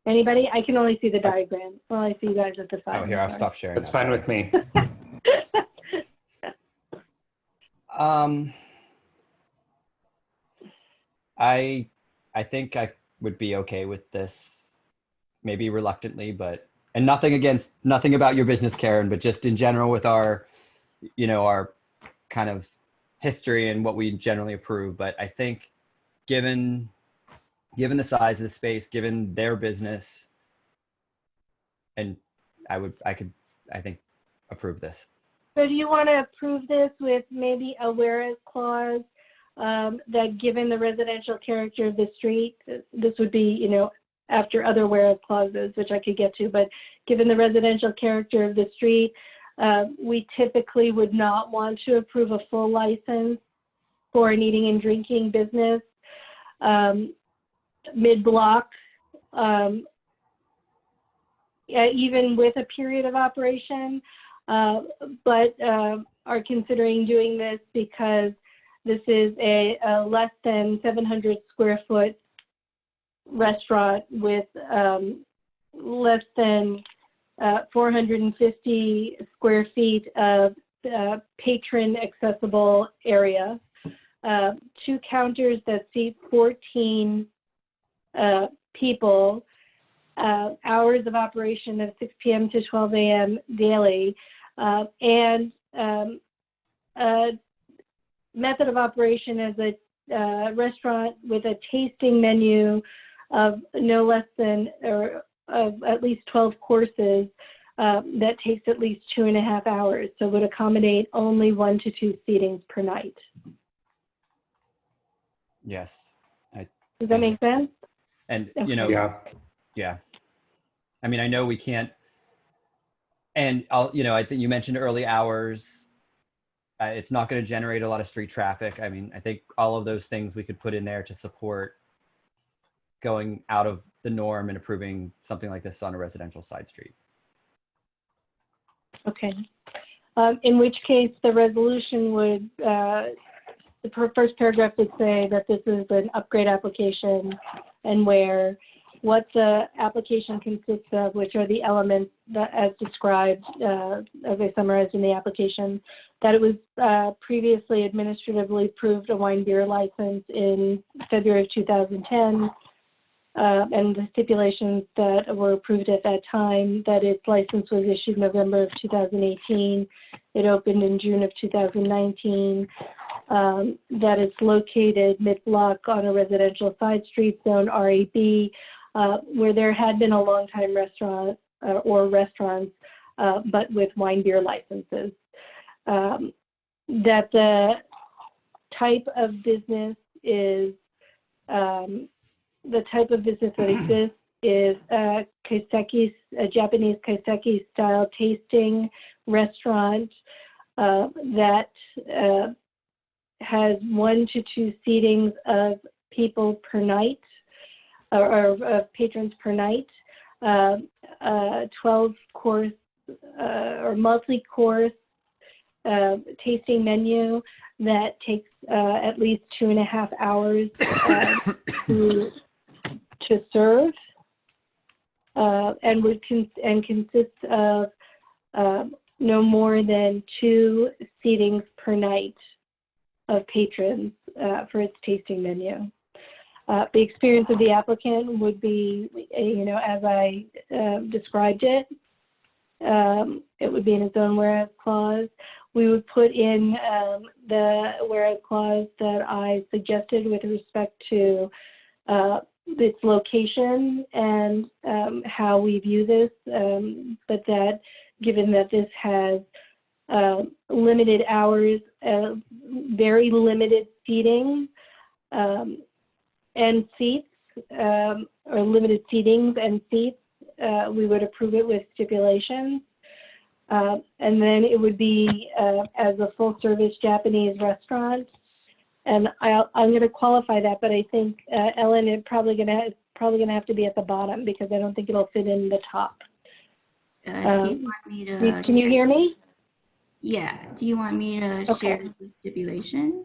Anybody? I can only see the diagram. Well, I see you guys at the side. Oh, here, I'll stop sharing. That's fine with me. I think I would be okay with this, maybe reluctantly, but, and nothing about your business, Karen, but just in general with our, our kind of history and what we generally approve. But I think given the size of the space, given their business, and I think approve this. So do you want to approve this with maybe a whereas clause that given the residential character of the street, this would be, after other whereas clauses, which I could get to, but given the residential character of the street, we typically would not want to approve a full license for an eating and drinking business mid-block, even with a period of operation, but are considering doing this because this is a less than 700 square foot restaurant with less than 450 square feet of patron accessible area, 2 counters that seat 14 people, hours of operation of 6 p.m. to 12 a.m. daily, and method of operation as a restaurant with a tasting menu of no less than or of at least 12 courses that takes at least 2.5 hours. So would accommodate only 1 to 2 seatings per night. Yes. Does that make sense? And, yeah. I mean, I know we can't, and I think you mentioned early hours. It's not going to generate a lot of street traffic. I mean, I think all of those things we could put in there to support going out of the norm and approving something like this on a residential side street. Okay. In which case the resolution would, the first paragraph would say that this is an upgrade application and where what the application consists of, which are the elements that as described, as I summarized in the application, that it was previously administratively approved a wine beer license in February of 2010, and the stipulations that were approved at that time, that its license was issued November of 2018, it opened in June of 2019, that it's located mid-block on a residential side street zone, RAB, where there had been a long-time restaurant or restaurants, but with wine beer licenses. That the type of business is, the type of business that exists is a Japanese kaiseki style tasting restaurant that has 1 to 2 seatings of people per night, or of patrons per night, 12-course or multi-course tasting menu that takes at least 2.5 hours to serve, and consists of no more than 2 seatings per night of patrons for its tasting menu. The experience of the applicant would be, as I described it. It would be in its own whereas clause. We would put in the whereas clause that I suggested with respect to its location and how we view this, but that given that this has limited hours, very limited seating and seats, or limited seatings and seats, we would approve it with stipulations. And then it would be as a full-service Japanese restaurant. And I'm going to qualify that, but I think Ellen, it's probably going to have to be at the bottom because I don't think it'll fit in the top. Do you want me to? Can you hear me? Yeah. Do you want me to share the stipulation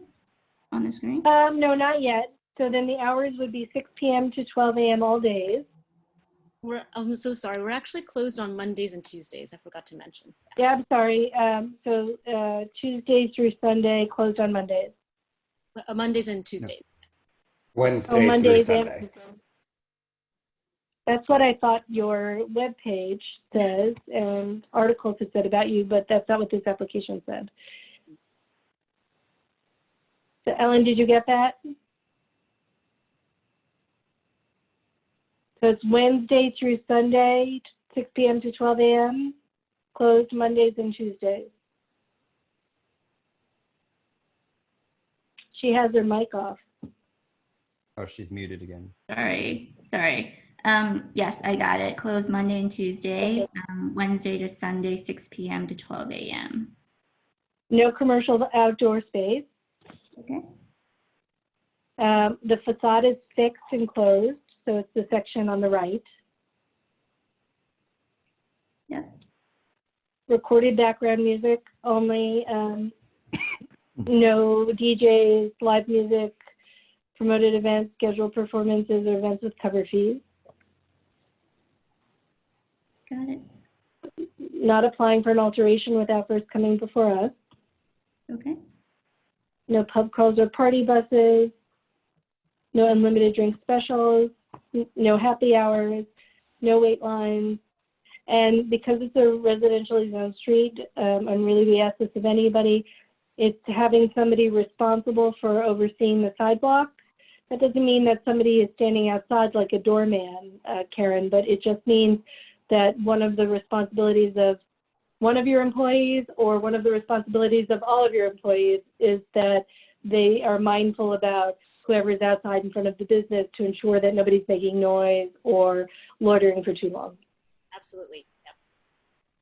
on the screen? No, not yet. So then the hours would be 6 p.m. to 12 a.m. all days. I'm so sorry. We're actually closed on Mondays and Tuesdays. I forgot to mention. Yeah, I'm sorry. So Tuesday through Sunday, closed on Mondays. Mondays and Tuesdays. Wednesday Mondays through and Sunday. That's what I thought your webpage says, and articles have said about you, but that's not what this application said. So Ellen, did you get that? So it's Wednesday through Sunday, 6 p.m. to 12 a.m., closed Mondays and Tuesdays. She has her mic off. Oh, she's muted again. Sorry. Yes, I got it. Closed Monday and Tuesday, Wednesday to Sunday, 6 p.m. to 12 a.m. No commercial outdoor space. Okay. The facade is fixed and closed, so it's the section on the right. Yep. Recorded background music only. No DJs, live music, promoted events, scheduled performances, or events with cover fees. Got it. Not applying for an alteration without first coming before us. Okay. No pub crawls or party buses. No unlimited drink specials. No happy hours. No wait lines. And because it's a residentially zoned street, and really we ask this of anybody, it's having somebody responsible for overseeing the sidewalk. That doesn't mean that somebody is standing outside like a doorman, Karen, but it just means that one of the responsibilities of one of your employees or one of the responsibilities of all of your employees is that they are mindful about whoever's outside in front of the business to ensure that nobody's making noise or loitering for too long. Absolutely.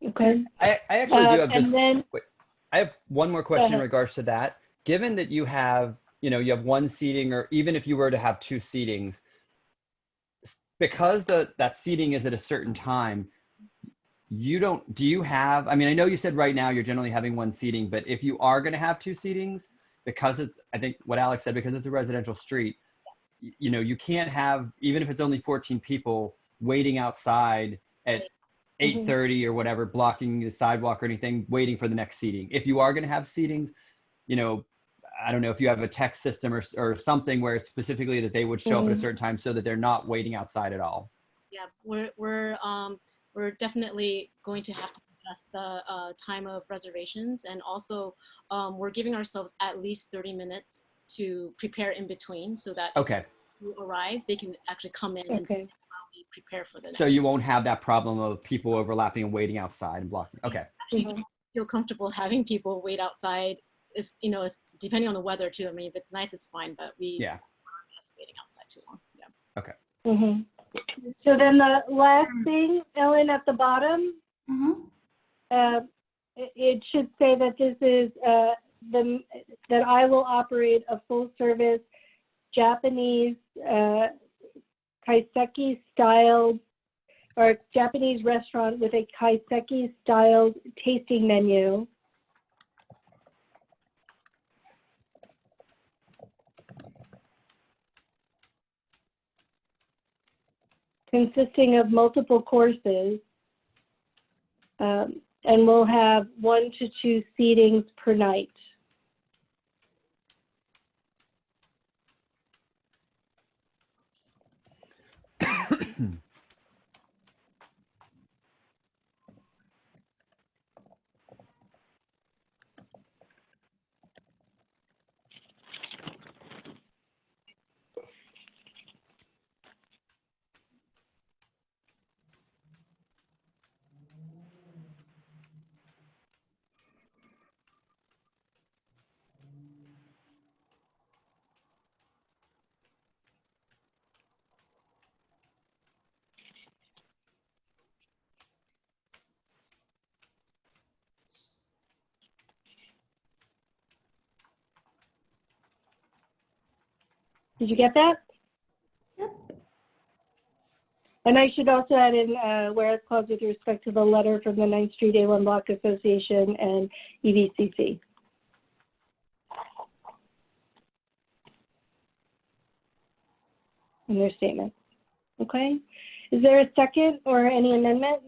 Yep. Okay. I actually do have just, then, wait, I have one more question in regards to that. Given that you have, you have one seating, or even if you were to have 2 seatings, because that seating is at a certain time, do you have, I know you said right now you're generally having 1 seating, but if you are going to have 2 seatings, because it's, I think what Alex said, because it's a residential street, you can't have, even if it's only 14 people waiting outside at 8:30 or whatever, blocking the sidewalk or anything, waiting for the next seating. If you are going to have seatings, I don't know if you have a text system or something where it's specifically that they would show up at a certain time so that they're not waiting outside at all. Yeah, we're definitely going to have to adjust the time of reservations, and also we're giving ourselves at least 30 minutes to prepare in between, so that Okay. when you arrive, they can actually come in and we prepare for the next. So you won't have that problem of people overlapping and waiting outside and blocking. Okay. Actually, you feel comfortable having people wait outside. Is depending on the weather too. If it's nice, it's fine, but we don't want us waiting outside too long. Yeah. Okay. So then the last thing, Ellen, at the bottom, it should say that this is that I will operate a full-service Japanese kaiseki styled or Japanese restaurant with a kaiseki styled tasting menu. Consisting of multiple courses, and we'll have 1 to 2 seatings per night. Did you get that? Yep. And I should also add in whereas clause with respect to the letter from the 9th Street A1 Block Association and EVCC. In their statement. Okay. Is there a second or any amendment?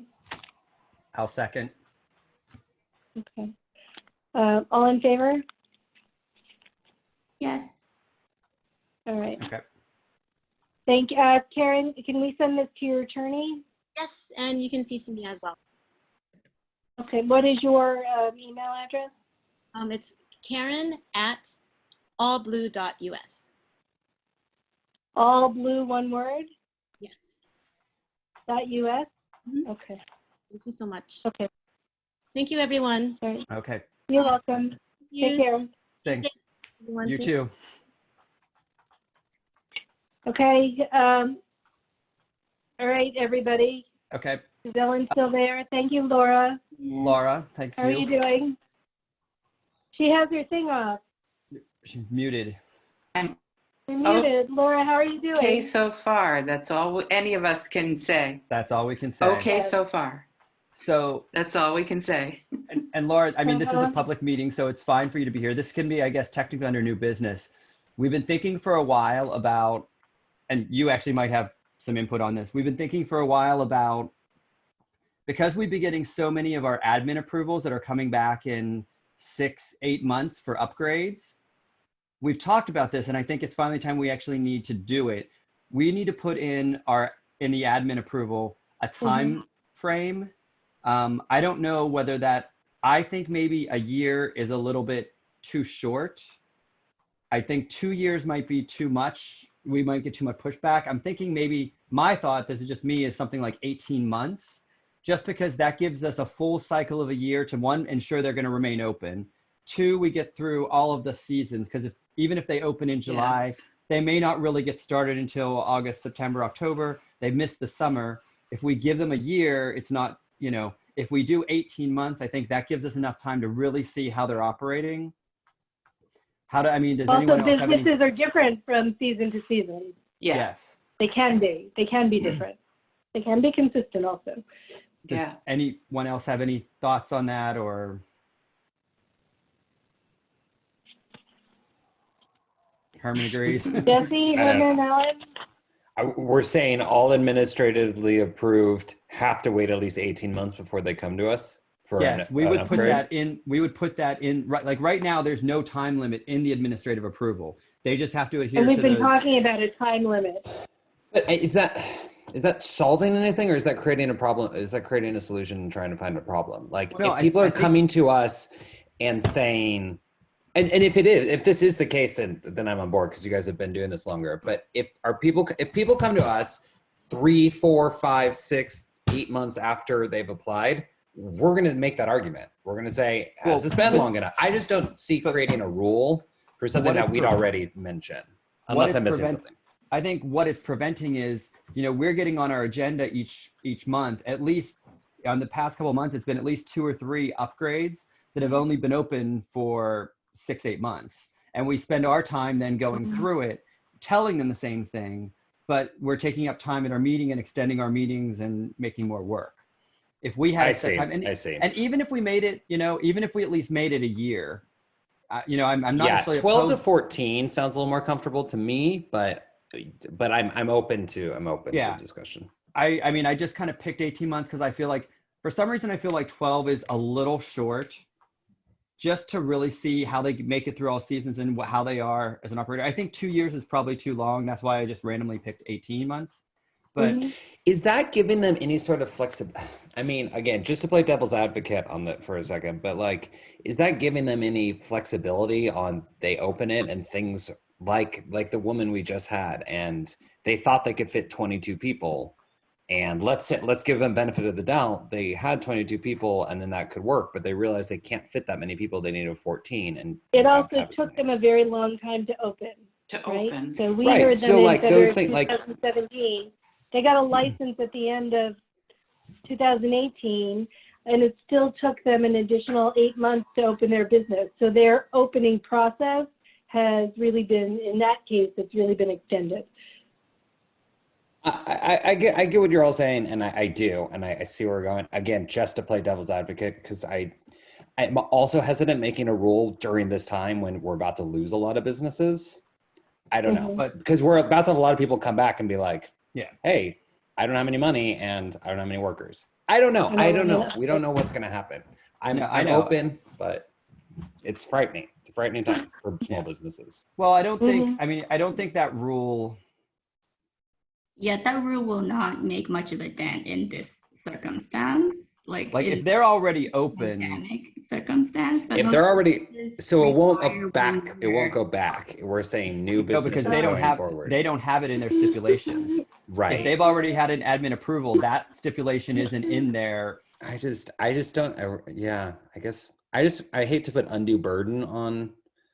I'll second. Okay. All in favor? Yes. All right. Okay. Thank you. Karen, can we send this to your attorney? Yes, and you can CC me as well. Okay. What is your email address? It's Karen@allblue.us. All blue, one word? Yes. .us? Mhm. Okay. Thank you so much. Okay. Thank you, everyone. All right. Okay. You're welcome. Thank you. Take care. Thanks. Everyone. You too. Okay. All right, everybody. Okay. Is Ellen still there? Thank you, Laura. Yes. Laura, thanks How are you doing? She has her thing off. She's muted. I'm You're muted. Laura, how are you doing? okay so far. That's all any of us can say. That's all we can say. Okay so far. So, That's all we can say. and Laura, I mean, this is a Uh-huh. public meeting, so it's fine for you to be here. This can be, I guess, technically under new business. We've been thinking for a while about, and you actually might have some input on this. We've been thinking for a while about, because we've been getting so many of our admin approvals that are coming back in 6-8 months for upgrades. We've talked about this, and I think it's finally time we actually need to do it. We need to put in the admin approval a time frame. I don't know whether I think maybe a year is a little bit too short. I think 2 years might be too much. We might get too much pushback. I'm thinking maybe, my thought, this is just me, is something like 18 months, just because that gives us a full cycle of a year to, one, ensure they're going to remain open. 2, we get through all of the seasons, because even if they open in July, Yes. they may not really get started until August, September, October. They miss the summer. If we give them a year, it's not, if we do 18 months, I think that gives us enough time to really see how they're operating. Does anyone Also, else have any? businesses are different from season to season. Yeah. Yes. They can be. They can be different. They can be consistent also. Does Yeah. anyone else have any thoughts on that, or? Herman agrees. Jesse, Herman, Alan? We're saying all administratively approved have to wait at least 18 months before they come to us for Yes, an we would put upgrade? that in. We would put that in. Right now, there's no time limit in the administrative approval. They just have to adhere And we've to been the. talking about a time limit. But is that solving anything, or is that creating a problem? Is that creating a solution and trying to find a problem? Like, No, if people I are think- coming to us and saying, and if this is the case, then I'm on board, because you guys have been doing this longer. But if people come to us 3, 4, 5, 6, 8 months after they've applied, we're going to make that argument. We're going to say, has this been long enough? I just don't see creating a rule for something that we'd already mentioned, unless I'm missing something. I think what it's preventing is, we're getting on our agenda each month, at least on the past couple of months, it's been at least 2 or 3 upgrades that have only been open for 6-8 months. And we spend our time then going through it, telling them the same thing, but we're taking up time at our meeting and extending our meetings and making more work. If we had set time, and even if we made it, even if we at least made it a year, I'm not necessarily 12 opposed. to 14 sounds a little more comfortable to me, but I'm open to discussion. I just kind of picked 18 months because I feel like, for some reason, I feel like 12 is a little short, just to really see how they make it through all seasons and how they are as an operator. I think 2 years is probably too long. That's why I just randomly picked 18 months. But is that giving them any sort of flexibility? I mean, again, just to play devil's advocate on that for a second, but like, is that giving them any flexibility on they open it and things like the woman we just had, and they thought they could fit 22 people, and let's give them benefit of the doubt. They had 22 people and then that could work, but they realized they can't fit that many people. They needed 14. And it also took them a very long time to open. Open. So we heard them so in like February those things, 2017. They got a license at the end of 2018, and it still took them an additional 8 months to open their business. So their opening process has really been, in that case, it's really been extended. I get what you're all saying, and I do, and I see where we're going. Again, just to play devil's advocate, because I'm also hesitant making a rule during this time when we're about to lose a lot of businesses. I don't know, but because we're about to have a lot of people come back and be like, hey, I don't have any money and I don't have any workers. I don't know. We don't know what's going to happen. I'm open, but it's frightening. It's a frightening time for small businesses. Well, I don't think, I don't think that rule. Yeah, that rule will not make much of a dent in this circumstance. Like if they're already open, circumstance, but if they're already, so it won't go back. It won't go back. We're saying new businesses because they don't have forward. They don't have it in their stipulations. Right. If they've already had an admin approval, that stipulation isn't in there. I just don't. I hate to put undue burden on.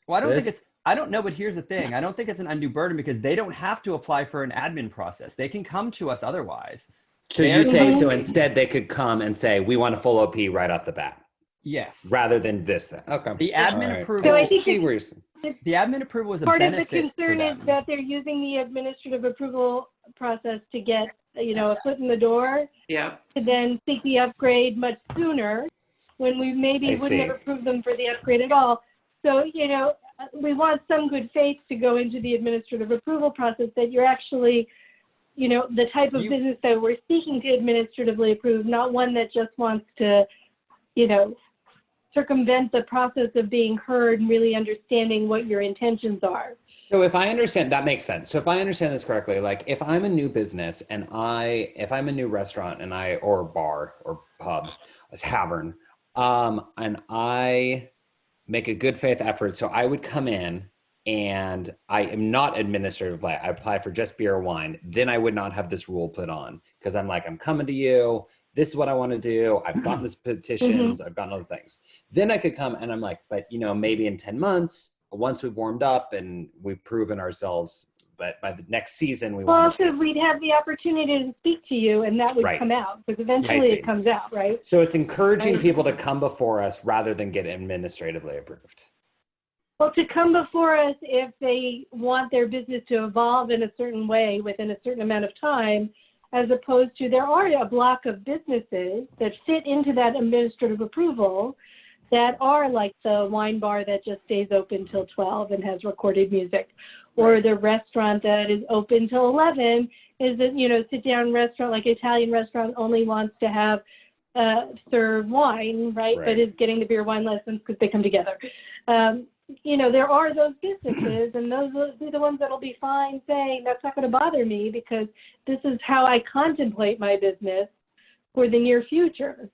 Well, I don't think it's. I don't know, but here's the thing. I don't think it's an undue burden because they don't have to apply for an admin process. They can come to us otherwise. So you say, so instead they could come and say, we want a full OP right off the bat. Yes. Rather than this. Okay. The admin approval. So I think the admin approval is a part benefit. Part of the concern is that they're using the administrative approval process to get, a foot in the door. Yeah. To then seek the upgrade much sooner when we maybe wouldn't have approved them for the upgrade at all. So, we want some good faith to go into the administrative approval process that you're actually, the type of business that we're seeking to administratively approve, not one that just wants to, circumvent the process of being heard and really understanding what your intentions are. So if I understand, that makes sense. So if I understand this correctly, like if I'm a new business and if I'm a new restaurant and or bar or pub, a tavern, and I make a good faith effort. So I would come in and I am not administratively, I apply for just beer or wine. Then I would not have this rule put on because I'm like, I'm coming to you. This is what I want to do. I've gotten this petitions. I've gotten other things. Then I could come and I'm like, but maybe in 10 months, once we've warmed up and we've proven ourselves, but by the next season, we'd have the opportunity to speak to you and that would come out because eventually it comes out, right? So it's encouraging people to come before us rather than get administratively approved. Well, to come before us if they want their business to evolve in a certain way within a certain amount of time, as opposed to there are a block of businesses that fit into that administrative approval that are like the wine bar that just stays open till 12 and has recorded music, or the restaurant that is open till 11 is a sit-down restaurant, like Italian restaurant only wants to have serve wine, right? But is getting the beer wine license because they come together. There are those businesses, and those will be the ones that'll be fine saying that's not going to bother me because this is how I contemplate my business for the near future.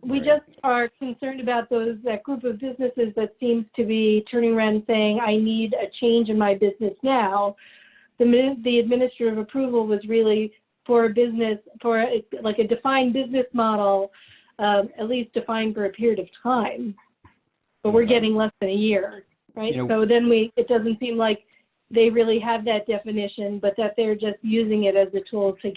We just are concerned about that group of businesses that seems to be turning around and saying, I need a change in my business now. The administrative approval was really for a business, for like a defined business model, at least defined for a period of time. But we're getting less than a year, right? So then it doesn't seem like they really have that definition, but that they're just using it as a tool to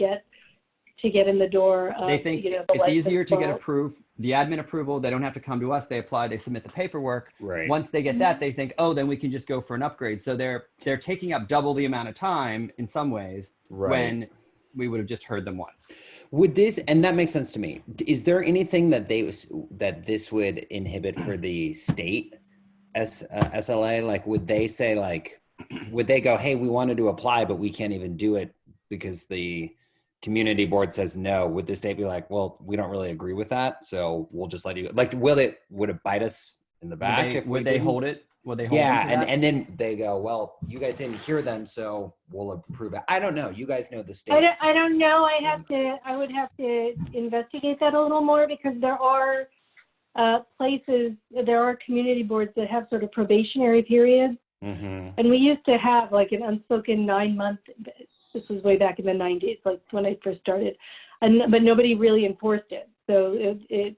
to get in the door. They think the it's license easier to get law. approved, the admin approval. They don't have to come to us. They apply, they submit the paperwork. Right. Once they get that, they think, oh, then we can just go for an upgrade. So they're taking up double the amount of time in some ways when we would have just heard them once. Would this, and that makes sense to me. Is there anything that this would inhibit for the state SLA? Like, would they say, like, would they go, hey, we wanted to apply, but we can't even do it because the community board says no? Would the state be like, well, we don't really agree with that, so we'll just let you, like, would it bite us in the back? Would they hold it? Would they hold Yeah, them to that? and then they go, well, you guys didn't hear them, so we'll approve it. I don't know. You guys know the state. I don't know. I would have to investigate that a little more, because there are there are community boards that have sort of probationary periods. Mm-hmm. And we used to have like an unspoken 9-month, this was way back in the 90s, like when I first started, but nobody really enforced it. So it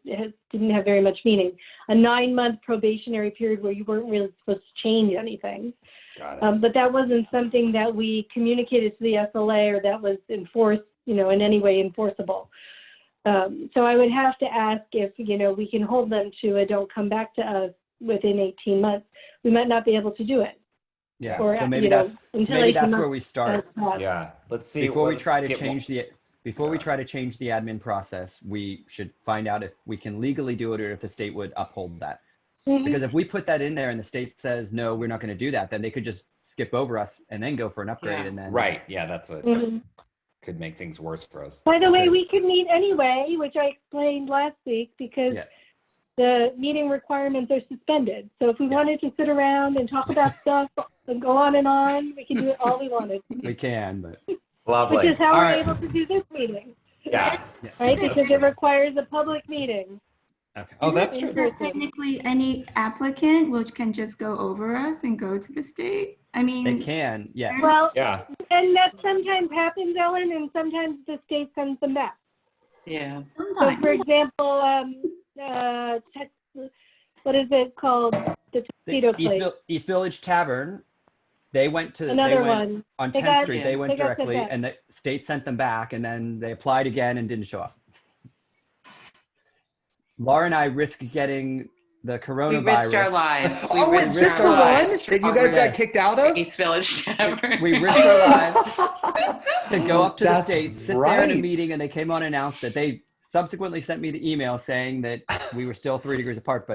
didn't have very much meaning. A 9-month probationary period where you weren't really supposed to change anything. Got it. But that wasn't something that we communicated to the SLA or that was enforced, in any way enforceable. So I would have to ask if, we can hold them to a don't come back to us within 18 months. We might not be able to do it. Yeah, Or, so maybe that's where we start. Yeah, let's see. Before we try to change the admin process, we should find out if we can legally do it or if the state would uphold that. Mm-hmm. Because if we put that in there and the state says, no, we're not going to do that, then they could just skip over us and then go for an upgrade. And then Yeah, that's what could make things worse for us. By the way, we could meet anyway, which I explained last week, because the meeting requirements are suspended. So if we wanted to sit around and talk about stuff and go on, we can do it all we wanted. We can, but lovely. Which is how we're able to do this meeting. Yeah. Right, because it requires a public meeting. Okay. Oh, that's true. Technically, any applicant which can just go over us and go to the state. I mean, they can, yes. Well, yeah. And that sometimes happens, Ellen, and sometimes the state sends them back. Yeah. So, for example, what is it called? The Tuxedo place. East Village Tavern. They went to Another one on 10th Street. They went directly, and the state sent them back, and then they applied again and didn't show up. Laura and I risked getting the coronavirus. We risked our lives. Is this the one that you guys got kicked out of? East Village Tavern. We risked our lives to go up to the state, sit there in a meeting, and they came on and announced that they subsequently sent me the email saying that we were still 3 degrees apart.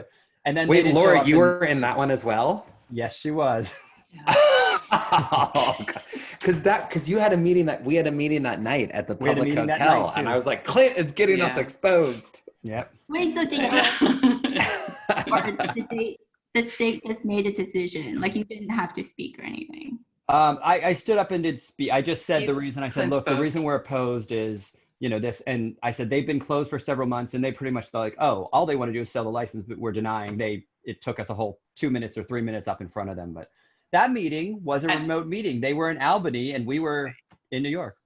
And then wait, Laura, you were in that one as well? Yes, she was. Because you had a meeting we had a meeting that night at the public hotel, and I was like, Clint is getting us exposed. Yep. Wait, so did the state just made a decision? Like, you didn't have to speak or anything? I stood up and did speak. I just said the reason. I said, look, the reason we're opposed is, this. And I said, they've been closed for several months, and they pretty much thought like, oh, all they want to do is sell the license, but we're denying. It took us a whole 2 minutes or 3 minutes up in front of them. But that meeting was a remote meeting. They were in Albany, and we were in New York.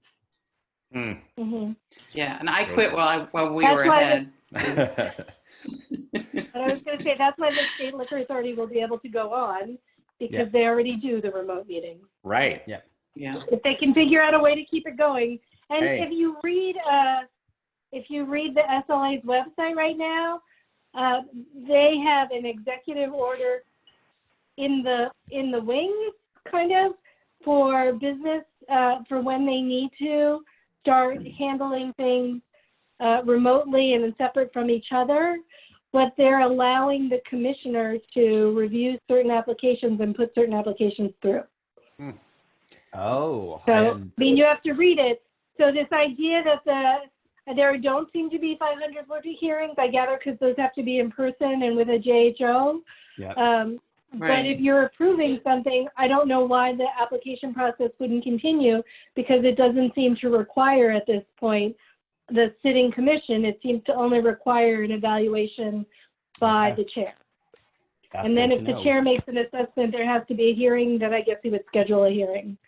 Mm-hmm. Yeah, and I quit while we were ahead. But I was going to say, that's why the state liquor authority will be able to go on, because they already do the remote meetings. Right. Yeah. Yeah. If they can figure out a way to keep it going. And Hey. if you read the SLA's website right now, they have an executive order in the wings, kind of, for business, for when they need to start handling things remotely and separate from each other, but they're allowing the commissioners to review certain applications and put certain applications through. Oh. So, you have to read it. So this idea that there don't seem to be 540 hearings, I gather, because those have to be in person and with a JHO. Yeah. But if you're approving something, I don't know why the application process wouldn't continue, because it doesn't seem to require at this point the sitting commission. It seems to only require an evaluation by the chair. That's and then good if to the know. chair makes an assessment, there has to be a hearing, then I guess he would schedule a hearing.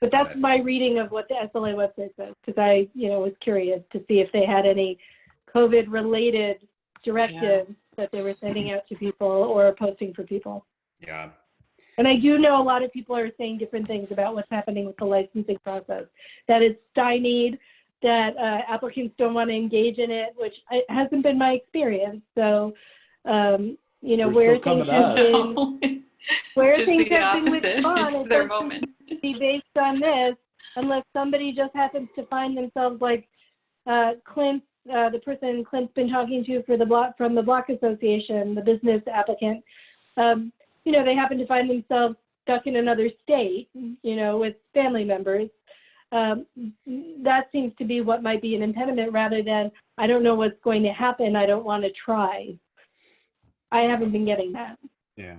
But that's my reading of what the SLA website says, because I, was curious to see if they had any COVID-related directives that they were sending out to people or posting for people. Yeah. And I do know a lot of people are saying different things about what's happening with the licensing process, that it's stymied, that applicants don't want to engage in it, which hasn't been my experience. So, you know, where things have been, where things have been withdrawn, it's their moment. Be based on this, unless somebody just happens to find themselves like Clint, the person Clint's been talking to for the block, from the Block Association, the business applicant. You know, they happen to find themselves stuck in another state, you know, with family members. That seems to be what might be an impediment, rather than, I don't know what's going to happen, I don't want to try. I haven't been getting that. Yeah.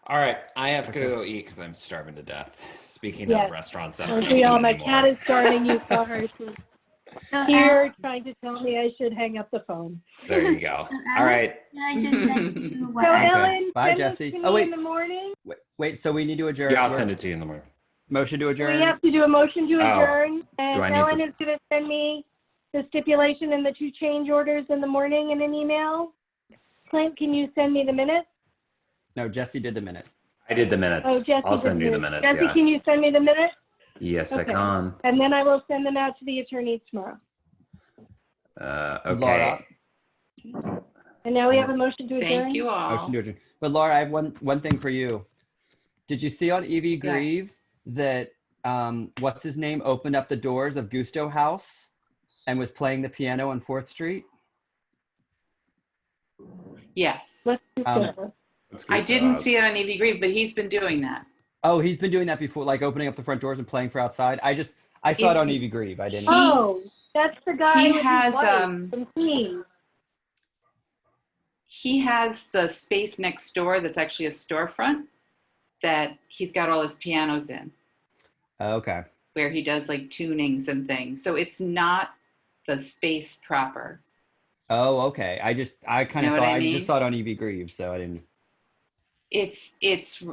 All right, I have to go eat because I'm starving to death. Speaking of restaurants that aren't open My anymore. cat is starving. You saw her. She's here trying to tell me I should hang up the phone. There you go. All right. I just sent you what So I- Ellen, Bye, send Jesse. this to Oh, me wait. in the morning. Wait, so we need to adjourn. Yeah, I'll send it to you in the morning. Motion to adjourn. We have to do a motion to Oh. adjourn, Do and I need Ellen this? is going to send me the stipulation and the 2 change orders in the morning in an email. Clint, can you send me the minutes? No, Jesse did the minutes. I did the minutes. Oh, Jesse I'll did send you the minutes. minutes. Jesse, Yeah. can you send me the minutes? Yes, I Okay. can. And then I will send them out to the attorneys tomorrow. Okay. Laura. And now we have a motion to adjourn. Thank you all. Motion to adjourn. But Laura, I have one thing for you. Did you see on EV Grieve that what's his name opened up the doors of Gusto House and was playing the piano on 4th Street? Yes. I didn't see it on EV Grieve, but he's been doing that. Oh, he's been doing that before, like opening up the front doors and playing for outside. I saw it on EV Grieve. I didn't. Oh, that's the guy He with has, his wife from Queens. He has the space next door that's actually a storefront that he's got all his pianos in, Okay. where he does like tunings and things. So it's not the space proper. Oh, okay. I kind of Know what thought I I mean? just saw it on EV Grieve, so I didn't. It's the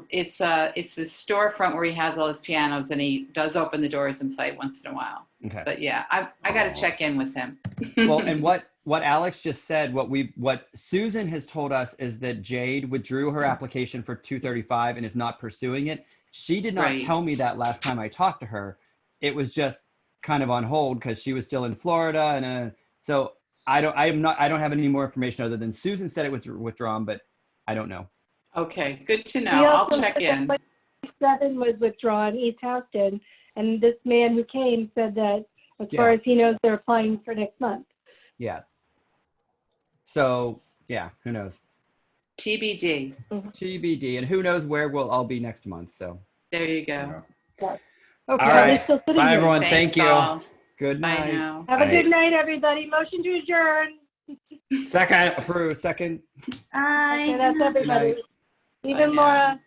storefront where he has all his pianos, and he does open the doors and play once in a while. Okay. But yeah, I got to check in with him. Well, and what Alex just said, what Susan has told us is that Jade withdrew her application for 235 and is not pursuing it. She did not Right. tell me that last time I talked to her. It was just kind of on hold because she was still in Florida, and so I don't have any more information other than Susan said it was withdrawn, but I don't know. Okay, good to know. He I'll also check said in. that 7 was withdrawn, East Houston, and this man who came said that as far as he knows, they're applying for next month. Yeah. So yeah, who knows? TBD. TBD, and who knows where we'll all be next month. So There you go. Okay. All right. Still sitting Bye, here. everyone. Thanks, Thank you. all. good Bye night. now. Have a Bye. good night, everybody. Motion to adjourn. Second. Approve. Second. Okay, that's everybody. Night. Even Bye now. Laura.